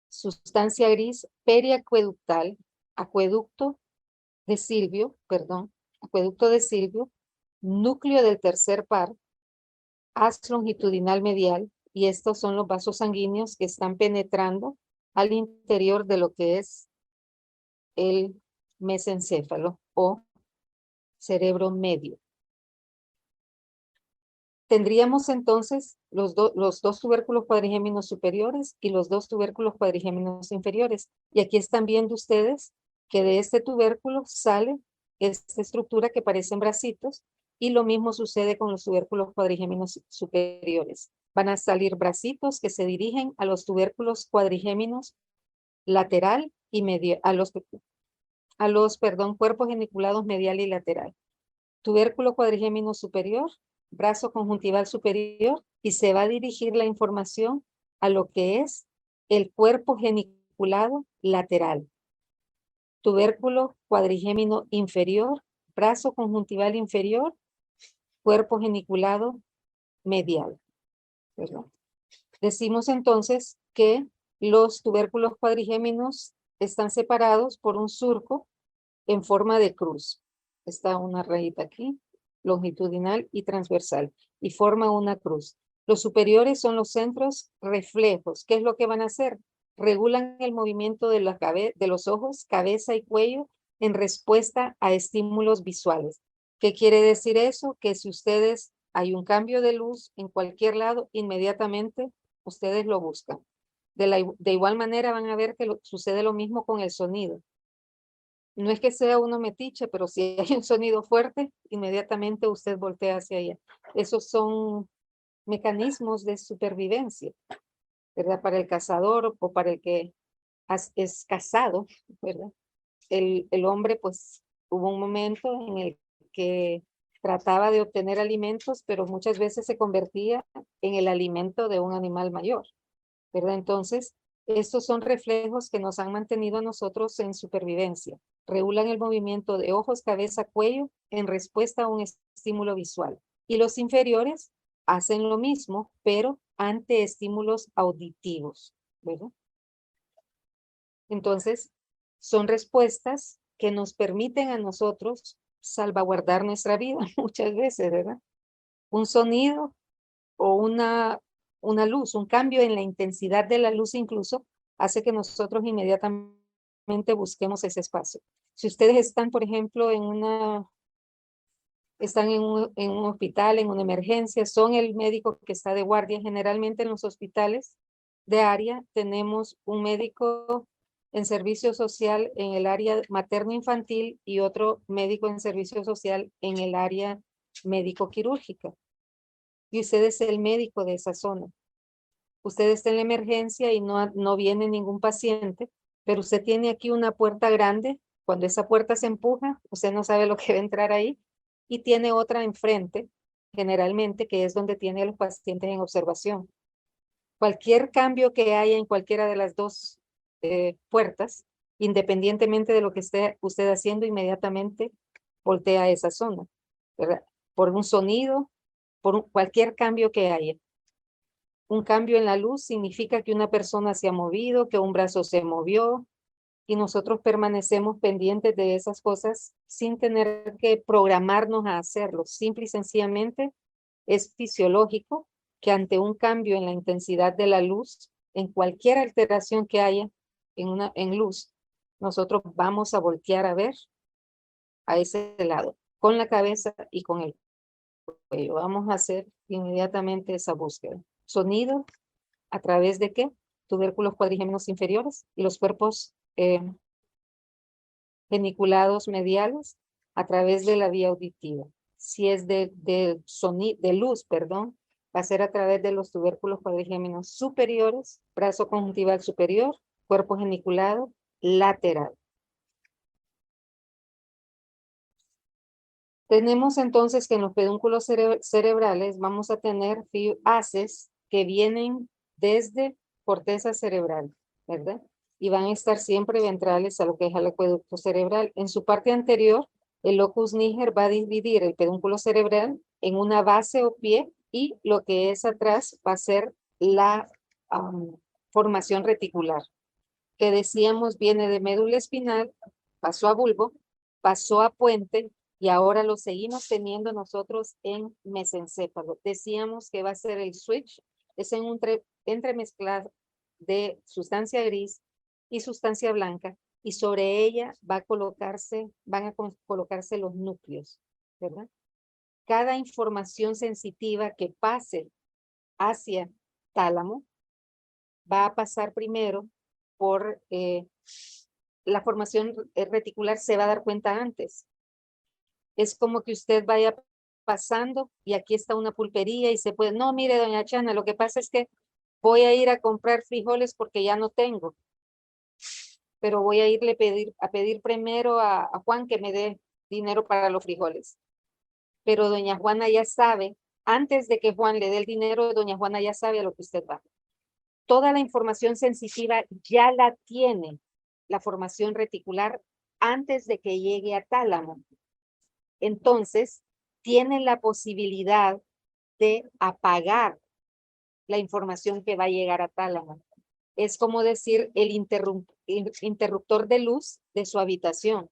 S1: sustancia gris periacueductal, acueducto de Silvio, núcleo del tercer par, haz longitudinal medial, y estos son los vasos sanguíneos que están penetrando al interior de lo que es el mesencéfalo o cerebro medio. Tendríamos entonces los dos tubérculos cuadrigéminos superiores y los dos tubérculos cuadrigéminos inferiores. Y aquí están viendo ustedes que de este tubérculo sale esta estructura que parecen bracitos, y lo mismo sucede con los tubérculos cuadrigéminos superiores. Van a salir bracitos que se dirigen a los tubérculos cuadrigéminos lateral y medial, cuerpos geniculados medial y lateral. Tubérculo cuadrigémino superior, brazo conjuntival superior, y se va a dirigir la información a lo que es el cuerpo geniculado lateral. Tubérculo cuadrigémino inferior, brazo conjuntival inferior, cuerpo geniculado medial. ¿Verdad? Decimos entonces que los tubérculos cuadrigéminos están separados por un surco en forma de cruz. Está una rayita aquí, longitudinal y transversal, y forma una cruz. Los superiores son los centros reflejos. ¿Qué es lo que van a hacer? Regulan el movimiento de los ojos, cabeza y cuello en respuesta a estímulos visuales. ¿Qué quiere decir eso? Que si ustedes hay un cambio de luz en cualquier lado, inmediatamente ustedes lo buscan. De igual manera van a ver que sucede lo mismo con el sonido. No es que sea uno metiche, pero si hay un sonido fuerte, inmediatamente usted voltea hacia allá. Esos son mecanismos de supervivencia, ¿verdad? Para el cazador o para el que es cazado, ¿verdad? El hombre, pues, hubo un momento en el que trataba de obtener alimentos, pero muchas veces se convertía en el alimento de un animal mayor, ¿verdad? Entonces, estos son reflejos que nos han mantenido a nosotros en supervivencia. Regulan el movimiento de ojos, cabeza, cuello en respuesta a un estímulo visual. Y los inferiores hacen lo mismo, pero ante estímulos auditivos, ¿verdad? Entonces, son respuestas que nos permiten a nosotros salvaguardar nuestra vida muchas veces, ¿verdad? Un sonido o una luz, un cambio en la intensidad de la luz incluso, hace que nosotros inmediatamente busquemos ese espacio. Si ustedes están, por ejemplo, están en un hospital, en una emergencia, son el médico que está de guardia. Generalmente en los hospitales de área tenemos un médico en servicio social en el área materno-infantil y otro médico en servicio social en el área médico-quirúrgica. Y usted es el médico de esa zona. Usted está en la emergencia y no viene ningún paciente, pero usted tiene aquí una puerta grande. Cuando esa puerta se empuja, usted no sabe lo que va a entrar ahí, y tiene otra enfrente, generalmente, que es donde tiene a los pacientes en observación. Cualquier cambio que haya en cualquiera de las dos puertas, independientemente de lo que esté usted haciendo, inmediatamente voltea a esa zona, ¿verdad? Por un sonido, cualquier cambio que haya. Un cambio en la luz significa que una persona se ha movido, que un brazo se movió, y nosotros permanecemos pendientes de esas cosas sin tener que programarnos a hacerlo. Simple y sencillamente es fisiológico que ante un cambio en la intensidad de la luz, en cualquier alteración que haya en luz, nosotros vamos a voltear a ver a ese lado, con la cabeza y con el cuello. Vamos a hacer inmediatamente esa búsqueda. Sonido, ¿a través de qué? Tubérculos cuadrigémenos inferiores y los cuerpos geniculados mediales a través de la vía auditiva. Si es de luz, perdón, va a ser a través de los tubérculos cuadrigémenos superiores, brazo conjuntival superior, cuerpo geniculado lateral. Tenemos entonces que en los pedúnculos cerebrales vamos a tener haces que vienen desde corteza cerebral, ¿verdad? Y van a estar siempre ventrales a lo que es el acueducto cerebral. En su parte anterior, el locus niger va a dividir el pedúnculo cerebral en una base o pie, y lo que es atrás va a ser la formación reticular, que decíamos viene de médula espinal, pasó a bulbo, pasó a puente, y ahora lo seguimos teniendo nosotros en mesencéfalo. Decíamos que va a ser el switch, es en un entremezclar de sustancia gris y sustancia blanca, y sobre ella van a colocarse los núcleos, ¿verdad? Cada información sensitiva que pase hacia tálamo va a pasar primero por la formación reticular. Se va a dar cuenta antes. Es como que usted vaya pasando y aquí está una pulpería y se puede, no, mire, doña Chana, lo que pasa es que voy a ir a comprar frijoles porque ya no tengo, pero voy a irle a pedir primero a Juan que me dé dinero para los frijoles. Pero doña Juana ya sabe, antes de que Juan le dé el dinero, doña Juana ya sabe a lo que usted va. Toda la información sensitiva ya la tiene la formación reticular antes de que llegue a tálamo. Entonces, tiene la posibilidad de apagar la información que va a llegar a tálamo. Es como decir el interruptor de luz de su habitación.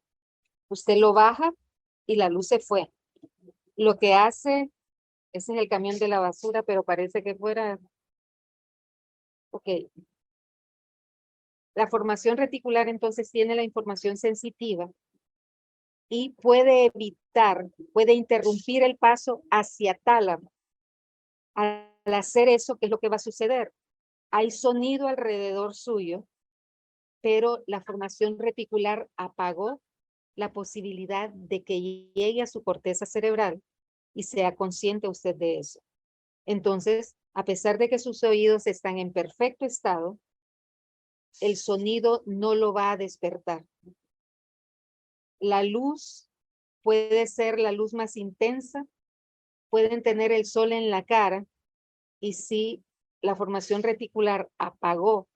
S1: Usted lo baja y la luz se fue. Lo que hace, ese es el camión de la basura, pero parece que fuera, ok. La formación reticular entonces tiene la información sensitiva y puede evitar, puede interrumpir el paso hacia tálamo. Al hacer eso, ¿qué es lo que va a suceder? Hay sonido alrededor suyo, pero la formación reticular apagó la posibilidad de que llegue a su corteza cerebral y sea consciente usted de eso. Entonces, a pesar de que sus oídos están en perfecto estado, el sonido no lo va a despertar. La luz puede ser la luz más intensa, pueden tener el sol en la cara, y si la formación reticular apagó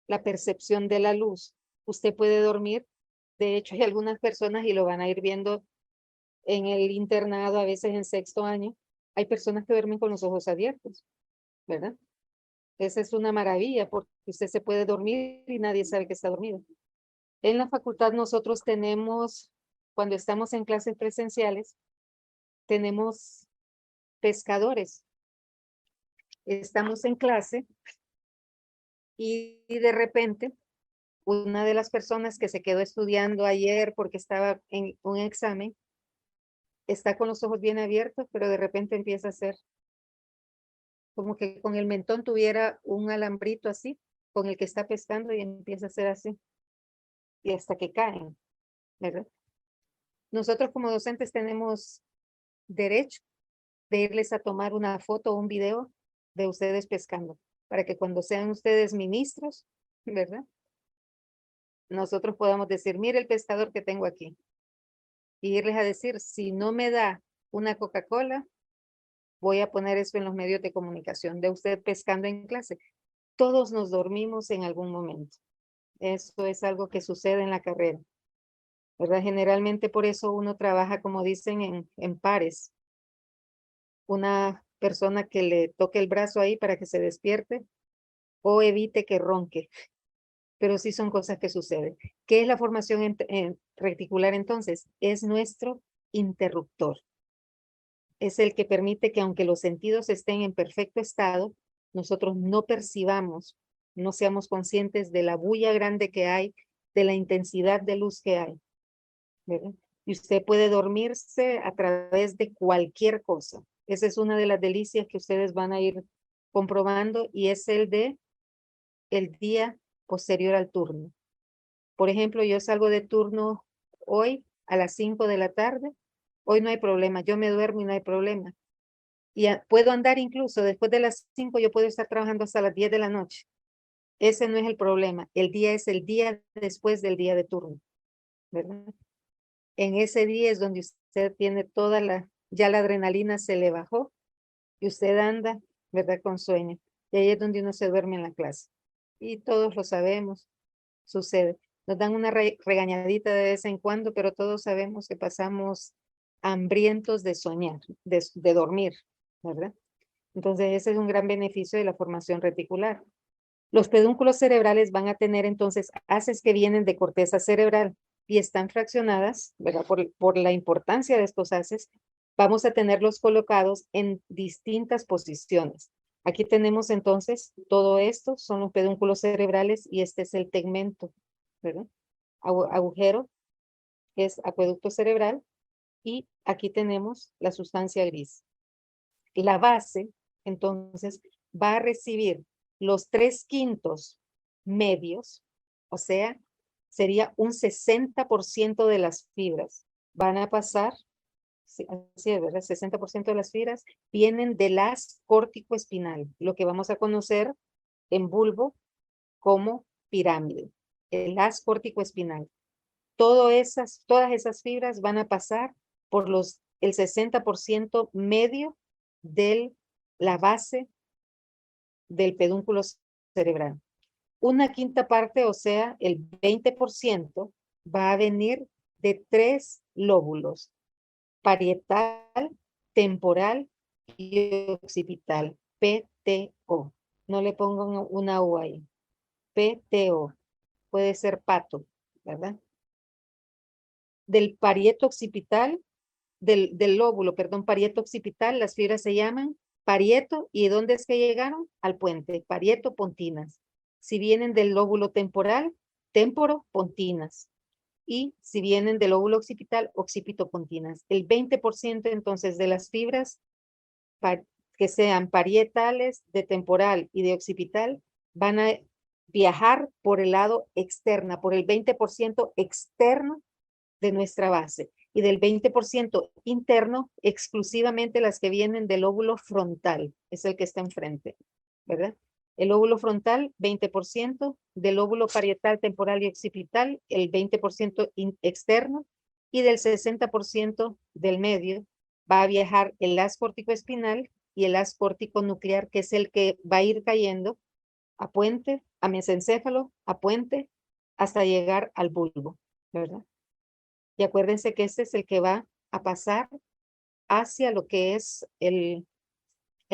S1: la percepción de la luz, usted puede dormir. De hecho, hay algunas personas, y lo van a ir viendo en el internado, a veces en sexto año, hay personas que duermen con los ojos abiertos, ¿verdad? Esa es una maravilla, porque usted se puede dormir y nadie sabe que está dormido. En la facultad nosotros tenemos, cuando estamos en clases presenciales, tenemos pescadores. Estamos en clase y de repente una de las personas que se quedó estudiando ayer porque estaba en un examen, está con los ojos bien abiertos, pero de repente empieza a hacer como que con el mentón tuviera un alambrito así, con el que está pescando, y empieza a hacer así, y hasta que caen, ¿verdad? Nosotros como docentes tenemos derecho de irles a tomar una foto o un video de ustedes pescando, para que cuando sean ustedes ministros, ¿verdad? Nosotros podamos decir, mire el pescador que tengo aquí. Y irles a decir, si no me da una Coca-Cola, voy a poner eso en los medios de comunicación de usted pescando en clase. Todos nos dormimos en algún momento. Eso es algo que sucede en la carrera, ¿verdad? Generalmente por eso uno trabaja, como dicen, en pares. Una persona que le toque el brazo ahí para que se despierte o evite que ronque. Pero sí son cosas que suceden. ¿Qué es la formación reticular entonces? Es nuestro interruptor. Es el que permite que aunque los sentidos estén en perfecto estado, nosotros no percibamos, no seamos conscientes de la bulla grande que hay, de la intensidad de luz que hay, ¿verdad? Y usted puede dormirse a través de cualquier cosa. Esa es una de las delicias que ustedes van a ir comprobando, y es el de el día posterior al turno. Por ejemplo, yo salgo de turno hoy a las 5 de la tarde. Hoy no hay problema, yo me duermo y no hay problema. Y puedo andar incluso después de las 5, yo puedo estar trabajando hasta las 10 de la noche. Ese no es el problema. El día es el día después del día de turno, ¿verdad? En ese día es donde usted tiene ya la adrenalina se le bajó y usted anda, ¿verdad? Con sueño. Y ahí es donde uno se duerme en la clase. Y todos lo sabemos, sucede. Nos dan una regañadita de vez en cuando, pero todos sabemos que pasamos hambrientos de soñar, de dormir, ¿verdad? Entonces ese es un gran beneficio de la formación reticular. Los pedúnculos cerebrales van a tener entonces haces que vienen de corteza cerebral y están fraccionadas, ¿verdad? Por la importancia de estos haces, vamos a tenerlos colocados en distintas posiciones. Aquí tenemos entonces todo esto, son los pedúnculos cerebrales, y este es el tegmento, ¿verdad? Agujero es acueducto cerebral, y aquí tenemos la sustancia gris. La base, entonces, va a recibir los 3/5 medios, o sea, sería un 60% de las fibras. Van a pasar, sí, así es, ¿verdad? 60% de las fibras vienen del haz córtico-espinal, lo que vamos a conocer en bulbo como pirámide, el haz córtico-espinal. Todas esas fibras van a pasar por el 60% medio de la base del pedúnculo cerebral. Una quinta parte, o sea, el 20%, va a venir de 3 lóbulos: parietal, temporal y occipital, PTO. No le pongan una U ahí. PTO. Puede ser pato, ¿verdad? Del parieto occipital, del lóbulo, perdón, parieto occipital, las fibras se llaman parieto. ¿Y dónde es que llegaron? Al puente, parieto pontinas. Si vienen del lóbulo temporal, temporo pontinas. y si vienen del lóbulo occipital, occipitopontinas. El 20% entonces de las fibras que sean parietales, de temporal y de occipital van a viajar por el lado externo, por el 20% externo de nuestra base y del 20% interno exclusivamente las que vienen del lóbulo frontal, es el que está enfrente, ¿verdad? El lóbulo frontal, 20%, del lóbulo parietal, temporal y occipital, el 20% externo, y del 60% del medio va a viajar el haz corticoespinal y el haz corticonuclear, que es el que va a ir cayendo a puente, a mesencéfalo, a puente, hasta llegar al bulbo, ¿verdad? Y acuérdense que este es el que va a pasar hacia lo que es el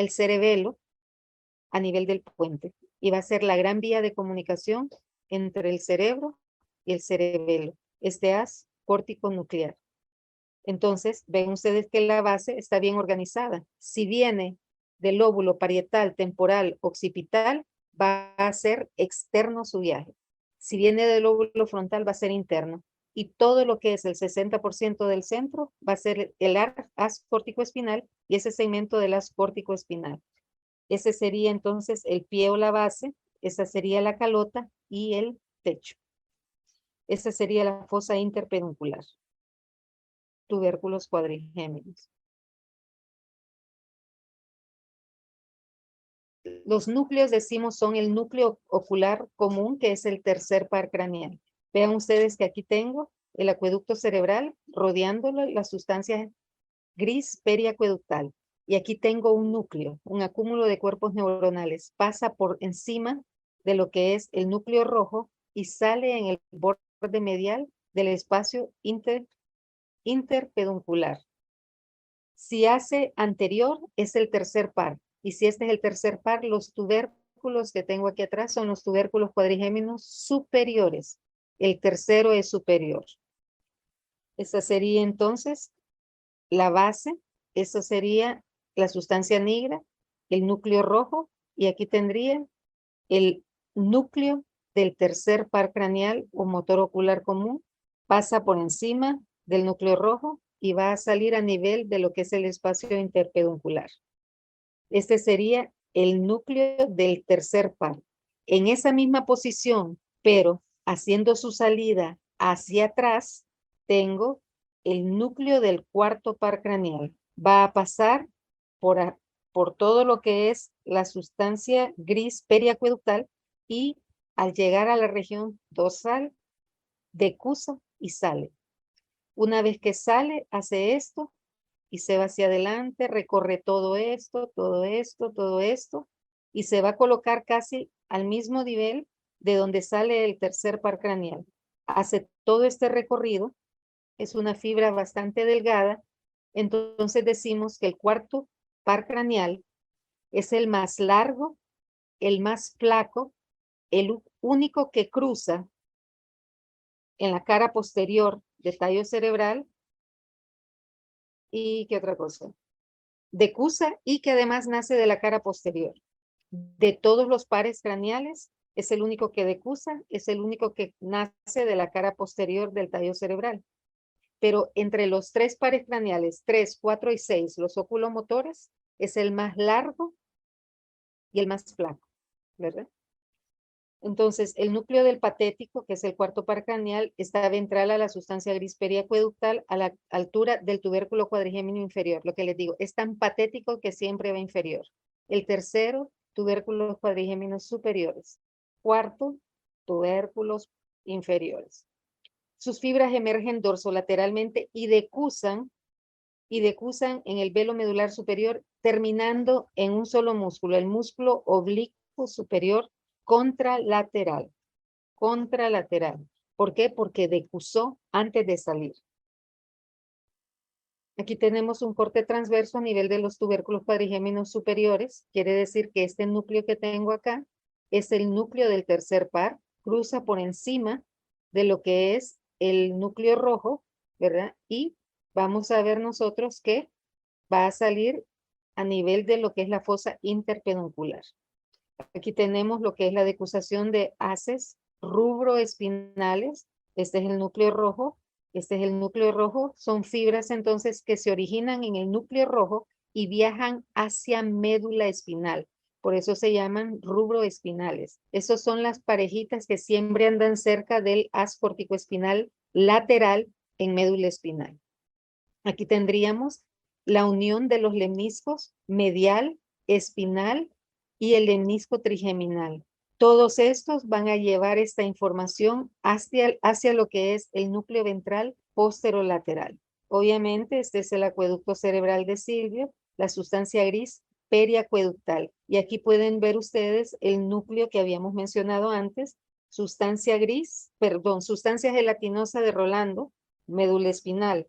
S1: cerebelo a nivel del puente. Y va a ser la gran vía de comunicación entre el cerebro y el cerebelo. Este haz córtico nuclear. Entonces, ven ustedes que la base está bien organizada. Si viene del lóbulo parietal, temporal, occipital, va a ser externo su viaje. Si viene del lóbulo frontal, va a ser interno. Y todo lo que es el 60% del centro va a ser el haz córtico-espinal y ese segmento del haz córtico-espinal. Ese sería entonces el pie o la base, esa sería la calota y el techo. Esa sería la fosa interpeduncular. Tubérculos cuadrigémenos. Los núcleos, decimos, son el núcleo ocular común, que es el tercer par craneal. Vean ustedes que aquí tengo el acueducto cerebral rodeándolo, la sustancia gris periacueductal. Y aquí tengo un núcleo, un acúmulo de cuerpos neuronales. Pasa por encima de lo que es el núcleo rojo y sale en el borde medial del espacio interpeduncular. Si hace anterior, es el tercer par. Y si este es el tercer par, los tubérculos que tengo aquí atrás son los tubérculos cuadrigémenos superiores. El tercero es superior. Esa sería entonces la base. Esa sería la sustancia negra, el núcleo rojo. Y aquí tendría el núcleo del tercer par craneal o motor ocular común. Pasa por encima del núcleo rojo y va a salir a nivel de lo que es el espacio interpeduncular. Este sería el núcleo del tercer par. En esa misma posición, pero haciendo su salida hacia atrás, tengo el núcleo del cuarto par craneal. Va a pasar por todo lo que es la sustancia gris periacueductal y al llegar a la región dorsal, decusa y sale. Una vez que sale, hace esto y se va hacia adelante, recorre todo esto, todo esto, todo esto, y se va a colocar casi al mismo nivel de donde sale el tercer par craneal. Hace todo este recorrido, es una fibra bastante delgada, entonces decimos que el cuarto par craneal es el más largo, el más flaco, el único que cruza en la cara posterior del tallo cerebral. ¿Y qué otra cosa? Decusa y que además nace de la cara posterior. De todos los pares craneales, es el único que decusa, es el único que nace de la cara posterior del tallo cerebral. Pero entre los tres pares craneales, 3, 4 y 6, los oculomotores, es el más largo y el más flaco, ¿verdad? Entonces, el núcleo del patético, que es el cuarto par craneal, está ventral a la sustancia gris periacueductal a la altura del tubérculo cuadrigémino inferior. Lo que les digo, es tan patético que siempre va inferior. El tercero, tubérculos cuadrigéminos superiores. Cuarto, tubérculos inferiores. Sus fibras emergen dorsolateralmente y decusan en el velo medular superior, terminando en un solo músculo, el músculo oblicuo superior contralateral. Contralateral. ¿Por qué? Porque decusó antes de salir. Aquí tenemos un corte transverso a nivel de los tubérculos cuadrigéminos superiores. Quiere decir que este núcleo que tengo acá es el núcleo del tercer par. Cruza por encima de lo que es el núcleo rojo, ¿verdad? Y vamos a ver nosotros que va a salir a nivel de lo que es la fosa interpeduncular. Aquí tenemos lo que es la decusación de haces rubroespinales. Este es el núcleo rojo. Este es el núcleo rojo. Son fibras entonces que se originan en el núcleo rojo y viajan hacia médula espinal. Por eso se llaman rubroespinales. Esas son las parejitas que siempre andan cerca del haz corticoespinal lateral en médula espinal. Aquí tendríamos la unión de los lemniscos medial, espinal y el lemnisco trigeminal. Todos estos van a llevar esta información hacia lo que es el núcleo ventral posterolateral. Obviamente, este es el acueducto cerebral de Silvio, la sustancia gris periacueductal. Y aquí pueden ver ustedes el núcleo que habíamos mencionado antes, sustancia gelatinosa de Rolando, médula espinal,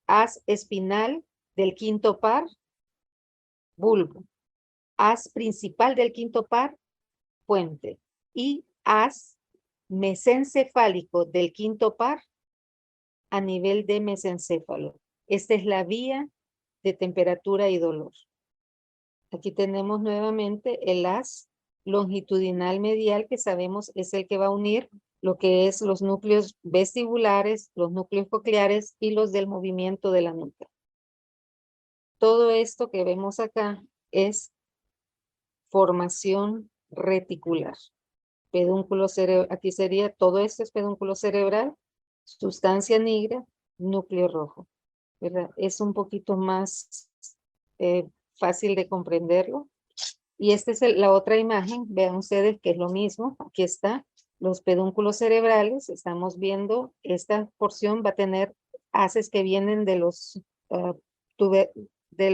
S1: haz espinal del quinto par, bulbo, haz principal del quinto par, puente, y haz mesencefálico del quinto par a nivel de mesencéfalo. Esta es la vía de temperatura y dolor. Aquí tenemos nuevamente el haz longitudinal medial, que sabemos es el que va a unir lo que es los núcleos vestibulares, los núcleos cocleares y los del movimiento de la nuca. Todo esto que vemos acá es formación reticular. Pedúnculo cerebral, aquí sería, todo esto es pedúnculo cerebral, sustancia negra, núcleo rojo, ¿verdad? Es un poquito más fácil de comprenderlo. Y esta es la otra imagen, vean ustedes que es lo mismo, aquí está, los pedúnculos cerebrales, estamos viendo, esta porción va a tener haces que vienen de los, de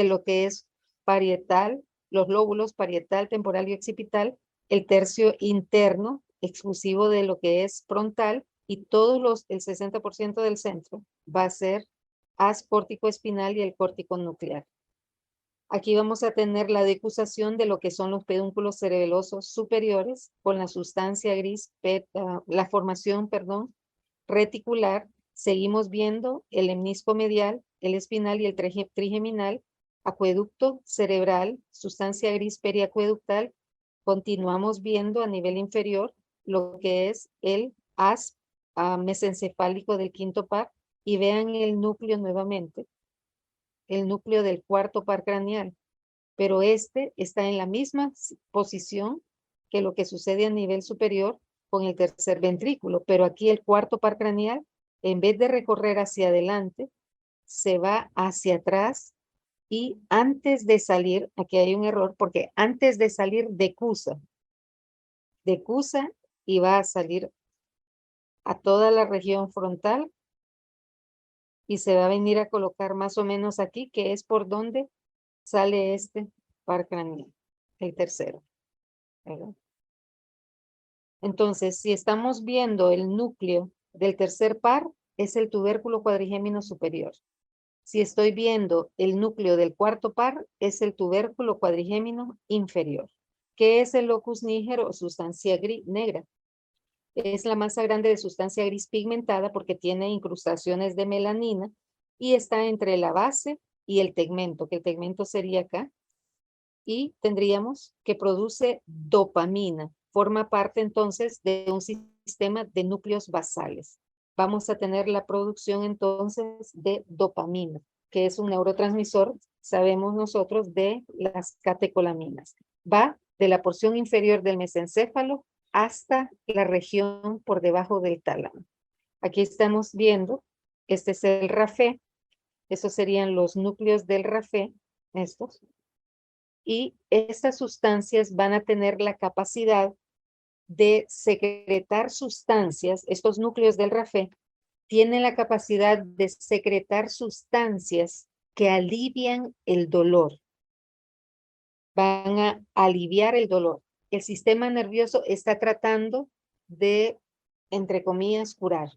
S1: lo que es parietal, los lóbulos parietal, temporal y occipital, el tercio interno, exclusivo de lo que es frontal, y el 60% del centro va a ser haz córtico espinal y el córtico nuclear. Aquí vamos a tener la decusación de lo que son los pedúnculos cerebelosos superiores con la sustancia gris, la formación, reticular. Seguimos viendo el lemnisco medial, el espinal y el trigeminal, acueducto cerebral, sustancia gris periacueductal. Continuamos viendo a nivel inferior lo que es el haz mesencefálico del quinto par, y vean el núcleo nuevamente, el núcleo del cuarto par craneal, pero este está en la misma posición que lo que sucede a nivel superior con el tercer ventrículo, pero aquí el cuarto par craneal, en vez de recorrer hacia adelante, se va hacia atrás, y antes de salir, aquí hay un error, porque antes de salir decusa y va a salir a toda la región frontal y se va a venir a colocar más o menos aquí, que es por donde sale este par craneal, el tercero, ¿verdad? Entonces, si estamos viendo el núcleo del tercer par, es el tubérculo cuadrigémino superior. Si estoy viendo el núcleo del cuarto par, es el tubérculo cuadrigémino inferior. ¿Qué es el locus niger o sustancia negra? Es la masa grande de sustancia gris pigmentada porque tiene incrustaciones de melanina y está entre la base y el tegmento, que el tegmento sería acá. Y tendríamos que produce dopamina. Forma parte entonces de un sistema de núcleos basales. Vamos a tener la producción entonces de dopamina, que es un neurotransmisor, sabemos nosotros, de las catecolaminas. Va de la porción inferior del mesencéfalo hasta la región por debajo del tálamo. Aquí estamos viendo, este es el RAFE, esos serían los núcleos del RAFE, estos. Y estas sustancias van a tener la capacidad de secretar sustancias, estos núcleos del RAFE tienen la capacidad de secretar sustancias que alivian el dolor. Van a aliviar el dolor. El sistema nervioso está tratando de, entre comillas, curar.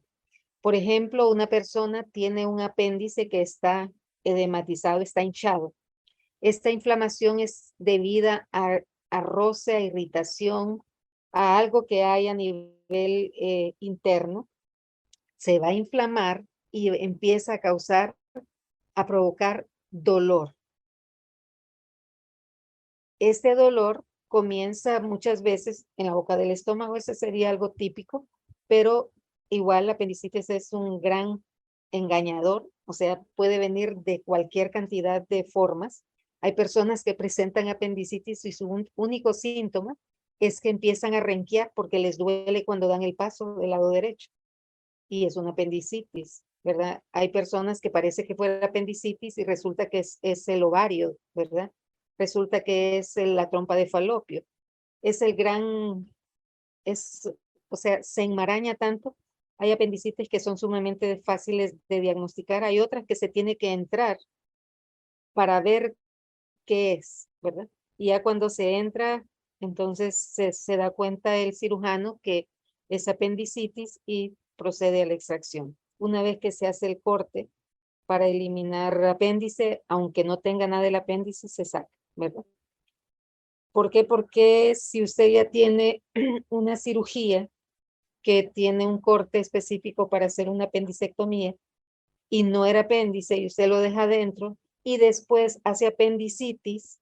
S1: Por ejemplo, una persona tiene un apéndice que está edematizado, está hinchado. Esta inflamación es debida a roce, a irritación, a algo que hay a nivel interno. Se va a inflamar y empieza a provocar dolor. Este dolor comienza muchas veces en la boca del estómago, ese sería algo típico, pero igual la apendicitis es un gran engañador, o sea, puede venir de cualquier cantidad de formas. Hay personas que presentan apendicitis y su único síntoma es que empiezan a renquear porque les duele cuando dan el paso del lado derecho y es una apendicitis, ¿verdad? Hay personas que parece que fue la apendicitis y resulta que es el ovario, ¿verdad? Resulta que es la trompa de falopio. Es el gran, es, o sea, se enmaraña tanto. Hay apendicitis que son sumamente fáciles de diagnosticar. Hay otras que se tiene que entrar para ver qué es, ¿verdad? Y ya cuando se entra, entonces se da cuenta el cirujano que es apendicitis y procede a la extracción. Una vez que se hace el corte para eliminar apéndice, aunque no tenga nada del apéndice, se saca, ¿verdad? ¿Por qué? Porque si usted ya tiene una cirugía que tiene un corte específico para hacer una apendicectomía y no era apéndice y usted lo deja adentro y después hace apendicitis,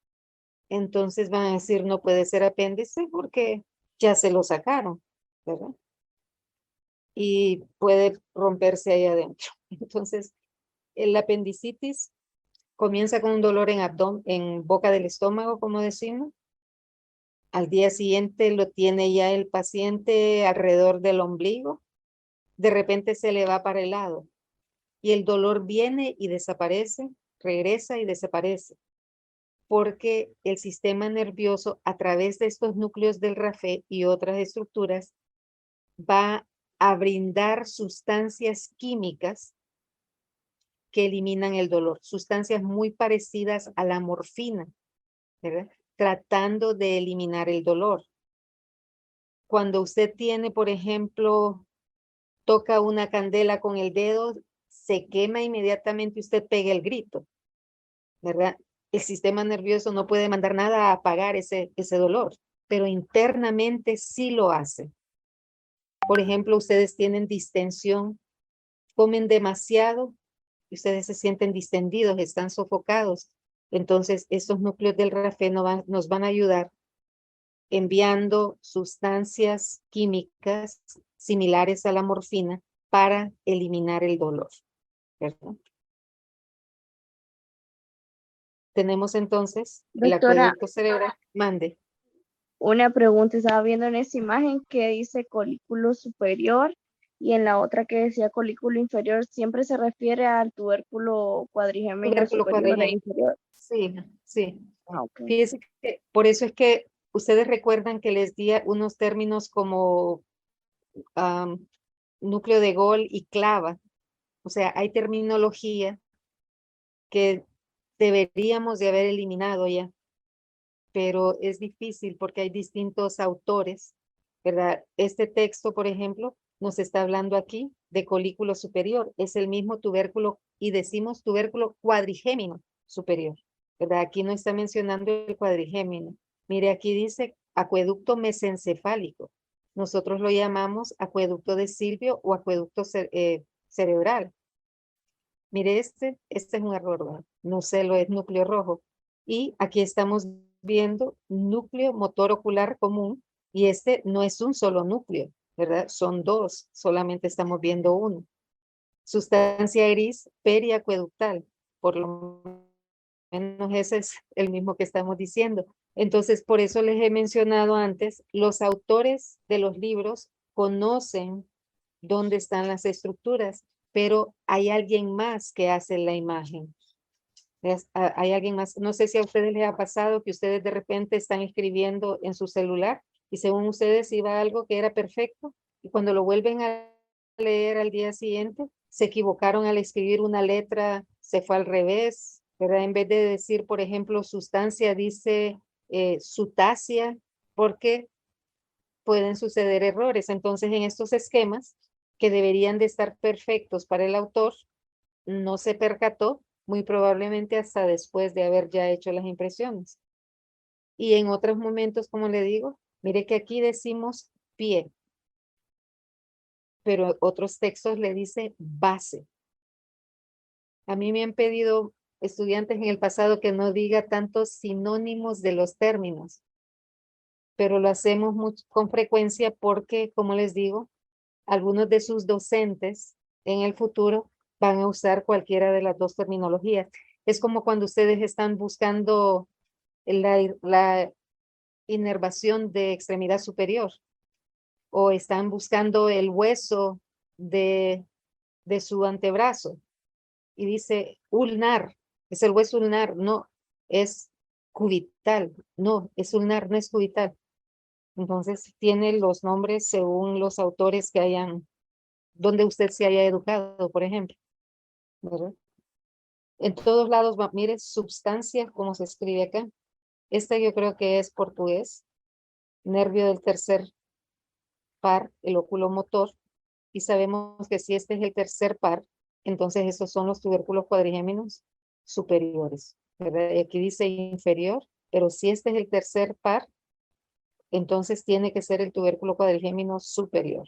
S1: entonces van a decir no puede ser apéndice porque ya se lo sacaron, ¿verdad? Y puede romperse ahí adentro. Entonces, el apendicitis comienza con un dolor en abdomen, en boca del estómago, como decimos. Al día siguiente lo tiene ya el paciente alrededor del ombligo. De repente se le va para el lado y el dolor viene y desaparece, regresa y desaparece, porque el sistema nervioso a través de estos núcleos del RAFE y otras estructuras va a brindar sustancias químicas que eliminan el dolor, sustancias muy parecidas a la morfina, ¿verdad? Tratando de eliminar el dolor. Cuando usted tiene, por ejemplo, toca una candela con el dedo, se quema inmediatamente, usted pega el grito, ¿verdad? El sistema nervioso no puede mandar nada a apagar ese dolor, pero internamente sí lo hace. Por ejemplo, ustedes tienen distensión, comen demasiado, y ustedes se sienten distendidos, están sofocados. Entonces, estos núcleos del grafeno nos van a ayudar enviando sustancias químicas similares a la morfina para eliminar el dolor, ¿verdad? Tenemos entonces el
S2: Doctora,
S1: acueducto cerebral. Mande.
S2: una pregunta, estaba viendo en esa imagen que dice colículo superior y en la otra que decía colículo inferior, siempre se refiere al tubérculo cuadrigémino
S1: Tubérculo
S2: superior e
S1: cuadrigémino.
S2: inferior.
S1: Sí, sí.
S2: Ah, ok.
S1: Fíjense que por eso es que ustedes recuerdan que les di unos términos como am, núcleo de Gol y clava. O sea, hay terminología que deberíamos de haber eliminado ya, pero es difícil porque hay distintos autores, ¿verdad? Este texto, por ejemplo, nos está hablando aquí de colículo superior, es el mismo tubérculo y decimos tubérculo cuadrigémino superior, ¿verdad? Aquí no está mencionando el cuadrigémino. Mire, aquí dice acueducto mesencefálico. Nosotros lo llamamos acueducto de Silvio o acueducto cerebral. Mire, este es un error, ¿verdad? No sé, lo es núcleo rojo. Y aquí estamos viendo núcleo motor ocular común y este no es un solo núcleo, ¿verdad? Son dos, solamente estamos viendo uno. Sustancia gris periacueductal, por lo menos ese es el mismo que estamos diciendo. Entonces, por eso les he mencionado antes, los autores de los libros conocen dónde están las estructuras, pero hay alguien más que hace la imagen. Hay alguien más, no sé si a ustedes les ha pasado que ustedes de repente están escribiendo en su celular y según ustedes iba algo que era perfecto y cuando lo vuelven a leer al día siguiente, se equivocaron al escribir una letra, se fue al revés, ¿verdad? En vez de decir, por ejemplo, sustancia, dice sustancia, porque pueden suceder errores. Entonces, en estos esquemas que deberían de estar perfectos para el autor, no se percató, muy probablemente hasta después de haber ya hecho las impresiones. Y en otros momentos, como le digo, mire que aquí decimos pie, pero otros textos le dice base. A mí me han pedido estudiantes en el pasado que no diga tantos sinónimos de los términos, pero lo hacemos con frecuencia porque, como les digo, algunos de sus docentes en el futuro van a usar cualquiera de las dos terminologías. Es como cuando ustedes están buscando la inervación de extremidad superior o están buscando el hueso de su antebrazo y dice ulnar, es el hueso ulnar, no, es cubital, no, es ulnar, no es cubital. Entonces tiene los nombres según los autores que hayan, donde usted se haya educado, por ejemplo, ¿verdad? En todos lados, mire, substancia, como se escribe acá. Este yo creo que es portugués, nervio del tercer par, el oculomotor, y sabemos que si este es el tercer par, entonces esos son los tubérculos cuadrigéminos superiores, ¿verdad? Y aquí dice inferior, pero si este es el tercer par, entonces tiene que ser el tubérculo cuadrigémino superior.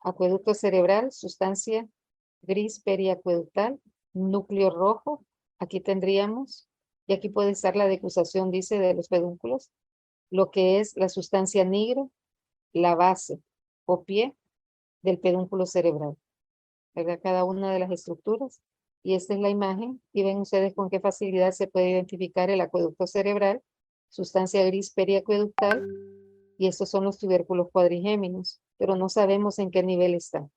S1: Acueducto cerebral, sustancia gris periacueductal, núcleo rojo, aquí tendríamos, y aquí puede estar la decusación, dice, de los pedúnculos, lo que es la sustancia negra, la base o pie del pedúnculo cerebral, ¿verdad? Cada una de las estructuras. Y esta es la imagen, y ven ustedes con qué facilidad se puede identificar el acueducto cerebral, sustancia gris periacueductal, y estos son los tubérculos cuadrigéminos, pero no sabemos en qué nivel está.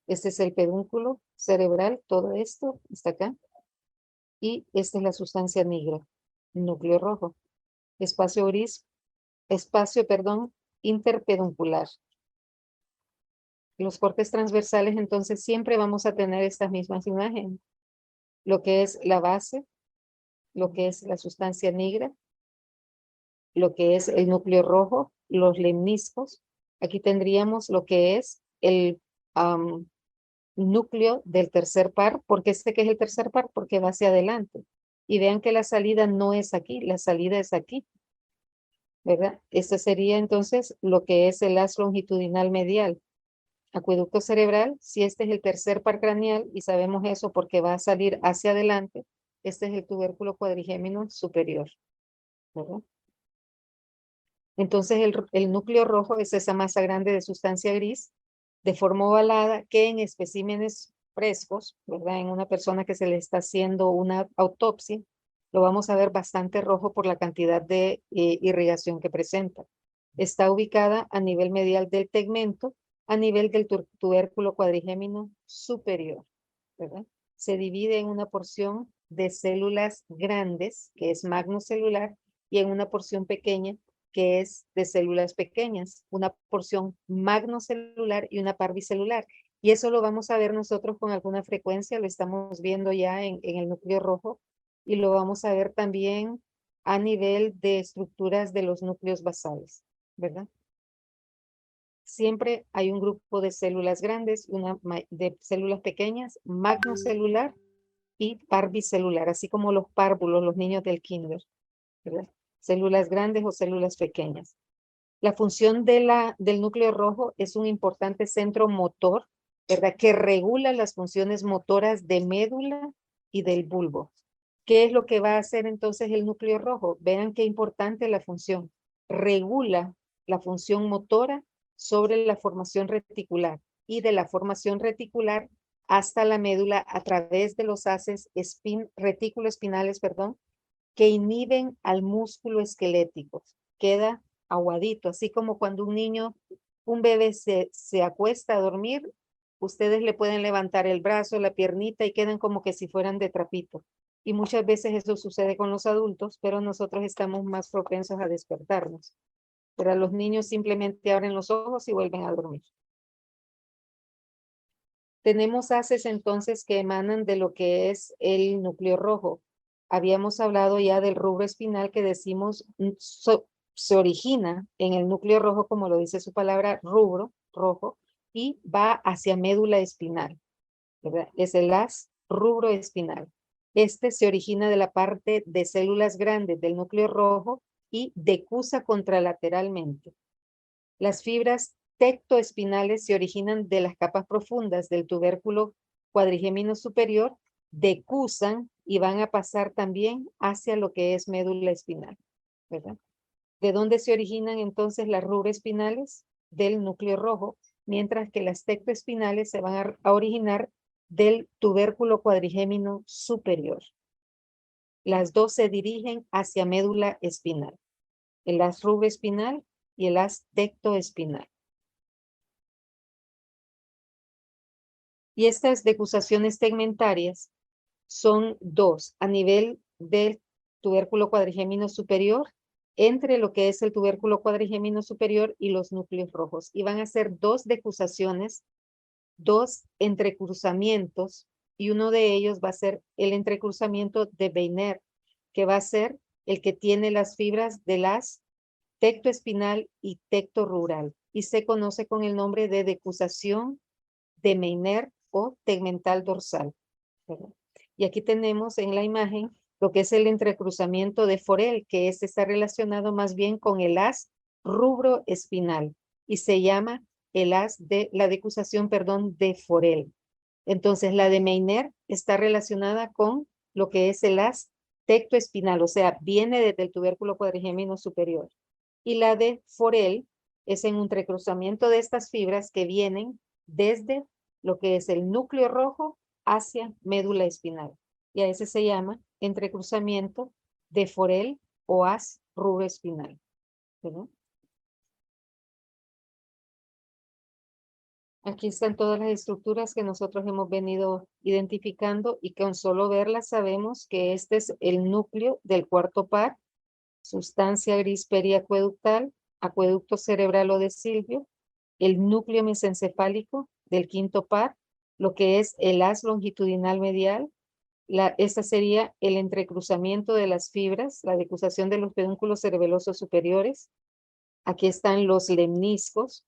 S1: Este es el pedúnculo cerebral, todo esto está acá, y esta es la sustancia negra, núcleo rojo, espacio gris, interpeduncular. Los cortes transversales, entonces, siempre vamos a tener estas mismas imágenes. Lo que es la base, lo que es la sustancia negra, lo que es el núcleo rojo, los lemniscos. Aquí tendríamos lo que es el núcleo del tercer par. ¿Por qué que es el tercer par? Porque va hacia adelante. Y vean que la salida no es aquí, la salida es aquí, ¿verdad? Este sería entonces lo que es el haz longitudinal medial. Acueducto cerebral, si este es el tercer par craneal, y sabemos eso porque va a salir hacia adelante, este es el tubérculo cuadrigémino superior, ¿verdad? Entonces el núcleo rojo es esa masa grande de sustancia gris, de forma ovalada, que en especímenes frescos, ¿verdad? En una persona que se le está haciendo una autopsia, lo vamos a ver bastante rojo por la cantidad de irrigación que presenta. Está ubicada a nivel medial del tegmento, a nivel del tubérculo cuadrigémino superior, ¿verdad? Se divide en una porción de células grandes, que es magnocelular, y en una porción pequeña, que es de células pequeñas, una porción magnocelular y una parvicelular. Y eso lo vamos a ver nosotros con alguna frecuencia, lo estamos viendo ya en el núcleo rojo, y lo vamos a ver también a nivel de estructuras de los núcleos basales, ¿verdad? Siempre hay un grupo de células grandes, de células pequeñas, magnocelular y parvicelular, así como los párvulos, los niños del kinder, ¿verdad? Células grandes o células pequeñas. La función del núcleo rojo es un importante centro motor, ¿verdad? Que regula las funciones motoras de médula y del bulbo. ¿Qué es lo que va a hacer entonces el núcleo rojo? Vean qué importante la función. Regula la función motora sobre la formación reticular y de la formación reticular hasta la médula a través de los haces retículo-espinales, que inhiben al músculo esquelético. Queda aguadito, así como cuando un bebé se acuesta a dormir, ustedes le pueden levantar el brazo, la piernita y quedan como que si fueran de trapito. Y muchas veces eso sucede con los adultos, pero nosotros estamos más propensos a despertarnos. Pero los niños simplemente abren los ojos y vuelven a dormir. Tenemos haces entonces que emanan de lo que es el núcleo rojo. Habíamos hablado ya del rubro espinal que decimos se origina en el núcleo rojo, como lo dice su palabra, rubro rojo, y va hacia médula espinal, ¿verdad? Es el haz rubro espinal. Este se origina de la parte de células grandes del núcleo rojo y decusa contralateralmente. Las fibras tectoespinales se originan de las capas profundas del tubérculo cuadrigémino superior, decusan y van a pasar también hacia lo que es médula espinal, ¿verdad? ¿De dónde se originan entonces las rubroespinales? Del núcleo rojo, mientras que las tectoespinales se van a originar del tubérculo cuadrigémino superior. Las dos se dirigen hacia médula espinal, el haz rubroespinal y el haz tectoespinal. Y estas decusaciones tegmentarias son dos a nivel del tubérculo cuadrigémino superior, entre lo que es el tubérculo cuadrigémino superior y los núcleos rojos. Y van a ser dos decusaciones, dos entrecruzamientos, y uno de ellos va a ser el entrecruzamiento de Weiner, que va a ser el que tiene las fibras de las tectoespinal y tectorural, y se conoce con el nombre de decusación de Weiner o tegmental dorsal. ¿Verdad? Y aquí tenemos en la imagen lo que es el entrecruzamiento de Forel, que está relacionado más bien con el haz rubroespinal y se llama el haz de la decusación, perdón, de Forel. Entonces la de Weiner está relacionada con lo que es el haz tectoespinal, o sea, viene desde el tubérculo cuadrigémino superior. Y la de Forel es en un entrecruzamiento de estas fibras que vienen desde lo que es el núcleo rojo hacia médula espinal. Y a ese se llama entrecruzamiento de Forel o haz rubroespinal. ¿Verdad? Aquí están todas las estructuras que nosotros hemos venido identificando y con solo verlas sabemos que este es el núcleo del cuarto par, sustancia gris periacueductal, acueducto cerebral o de Silvio, el núcleo mesencefálico del quinto par, lo que es el haz longitudinal medial. Esta sería el entrecruzamiento de las fibras, la decusación de los pedúnculos cerebelosos superiores. Aquí están los lemniscos,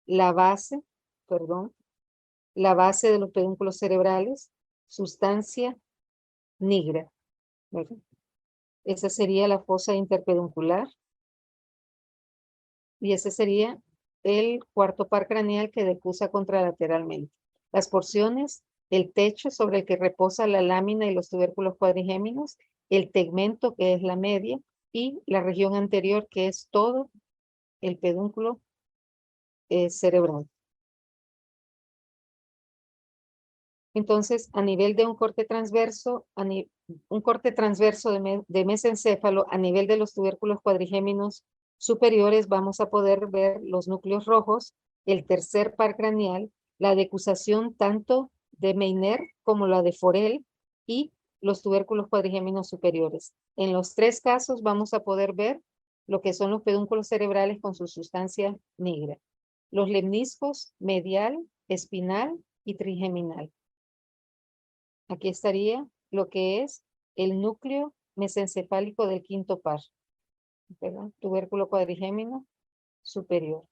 S1: la base de los pedúnculos cerebrales, sustancia nigra. ¿Verdad? Esa sería la fosa interpeduncular. Y ese sería el cuarto par craneal que decusa contralateralmente. Las porciones, el techo sobre el que reposa la lámina y los tubérculos cuadrigéminos, el tegmento que es la media y la región anterior que es todo el pedúnculo cerebral. Entonces, a nivel de un corte transverso, de mesencéfalo, a nivel de los tubérculos cuadrigéminos superiores, vamos a poder ver los núcleos rojos, el tercer par craneal, la decusación tanto de Weiner como la de Forel y los tubérculos cuadrigéminos superiores. En los tres casos vamos a poder ver lo que son los pedúnculos cerebrales con su sustancia negra. Los lemniscos medial, espinal y trigeminal. Aquí estaría lo que es el núcleo mesencefálico del quinto par, ¿verdad? Tubérculo cuadrigémino superior.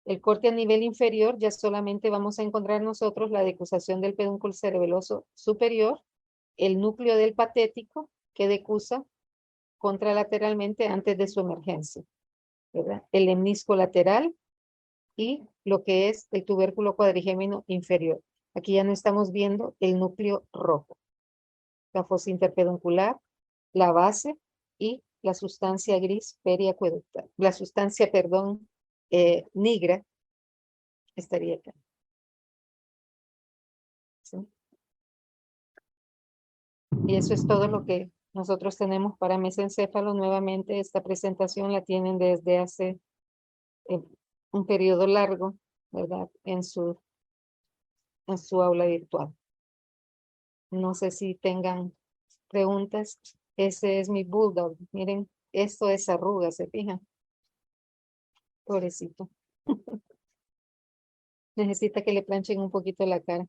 S1: El corte a nivel inferior ya solamente vamos a encontrar nosotros la decusación del pedúnculo cerebeloso superior, el núcleo del patético que decusa contralateralmente antes de su emergencia, ¿verdad? El lemnisco lateral y lo que es el tubérculo cuadrigémino inferior. Aquí ya no estamos viendo el núcleo rojo, la fosa interpeduncular, la base y la sustancia gris periacueductal. La sustancia, perdón, negra estaría acá. ¿Sí? Y eso es todo lo que nosotros tenemos para mesencéfalo. Nuevamente, esta presentación la tienen desde hace un periodo largo, ¿verdad? En su aula virtual. No sé si tengan preguntas. Ese es mi bulldog. Miren, esto es arruga, ¿se fijan? Pobrecito. Necesita que le planchen un poquito la cara.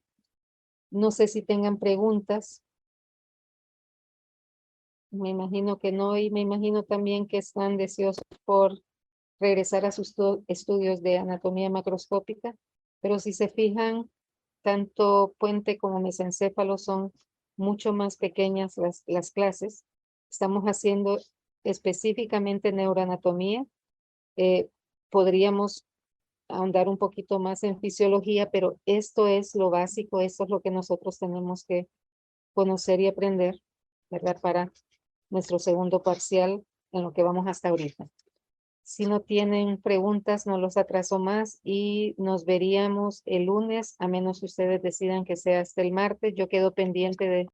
S1: No sé si tengan preguntas. Me imagino que no, y me imagino también que están deseosos por regresar a sus estudios de anatomía macroscópica. Pero si se fijan, tanto puente como mesencéfalo son mucho más pequeñas las clases. Estamos haciendo específicamente neuroanatomía. Podríamos ahondar un poquito más en fisiología, pero esto es lo básico, esto es lo que nosotros tenemos que conocer y aprender, ¿verdad? Para nuestro segundo parcial en lo que vamos hasta ahorita. Si no tienen preguntas, no los atraso más y nos veríamos el lunes, a menos ustedes decidan que sea hasta el martes. Yo quedo pendiente de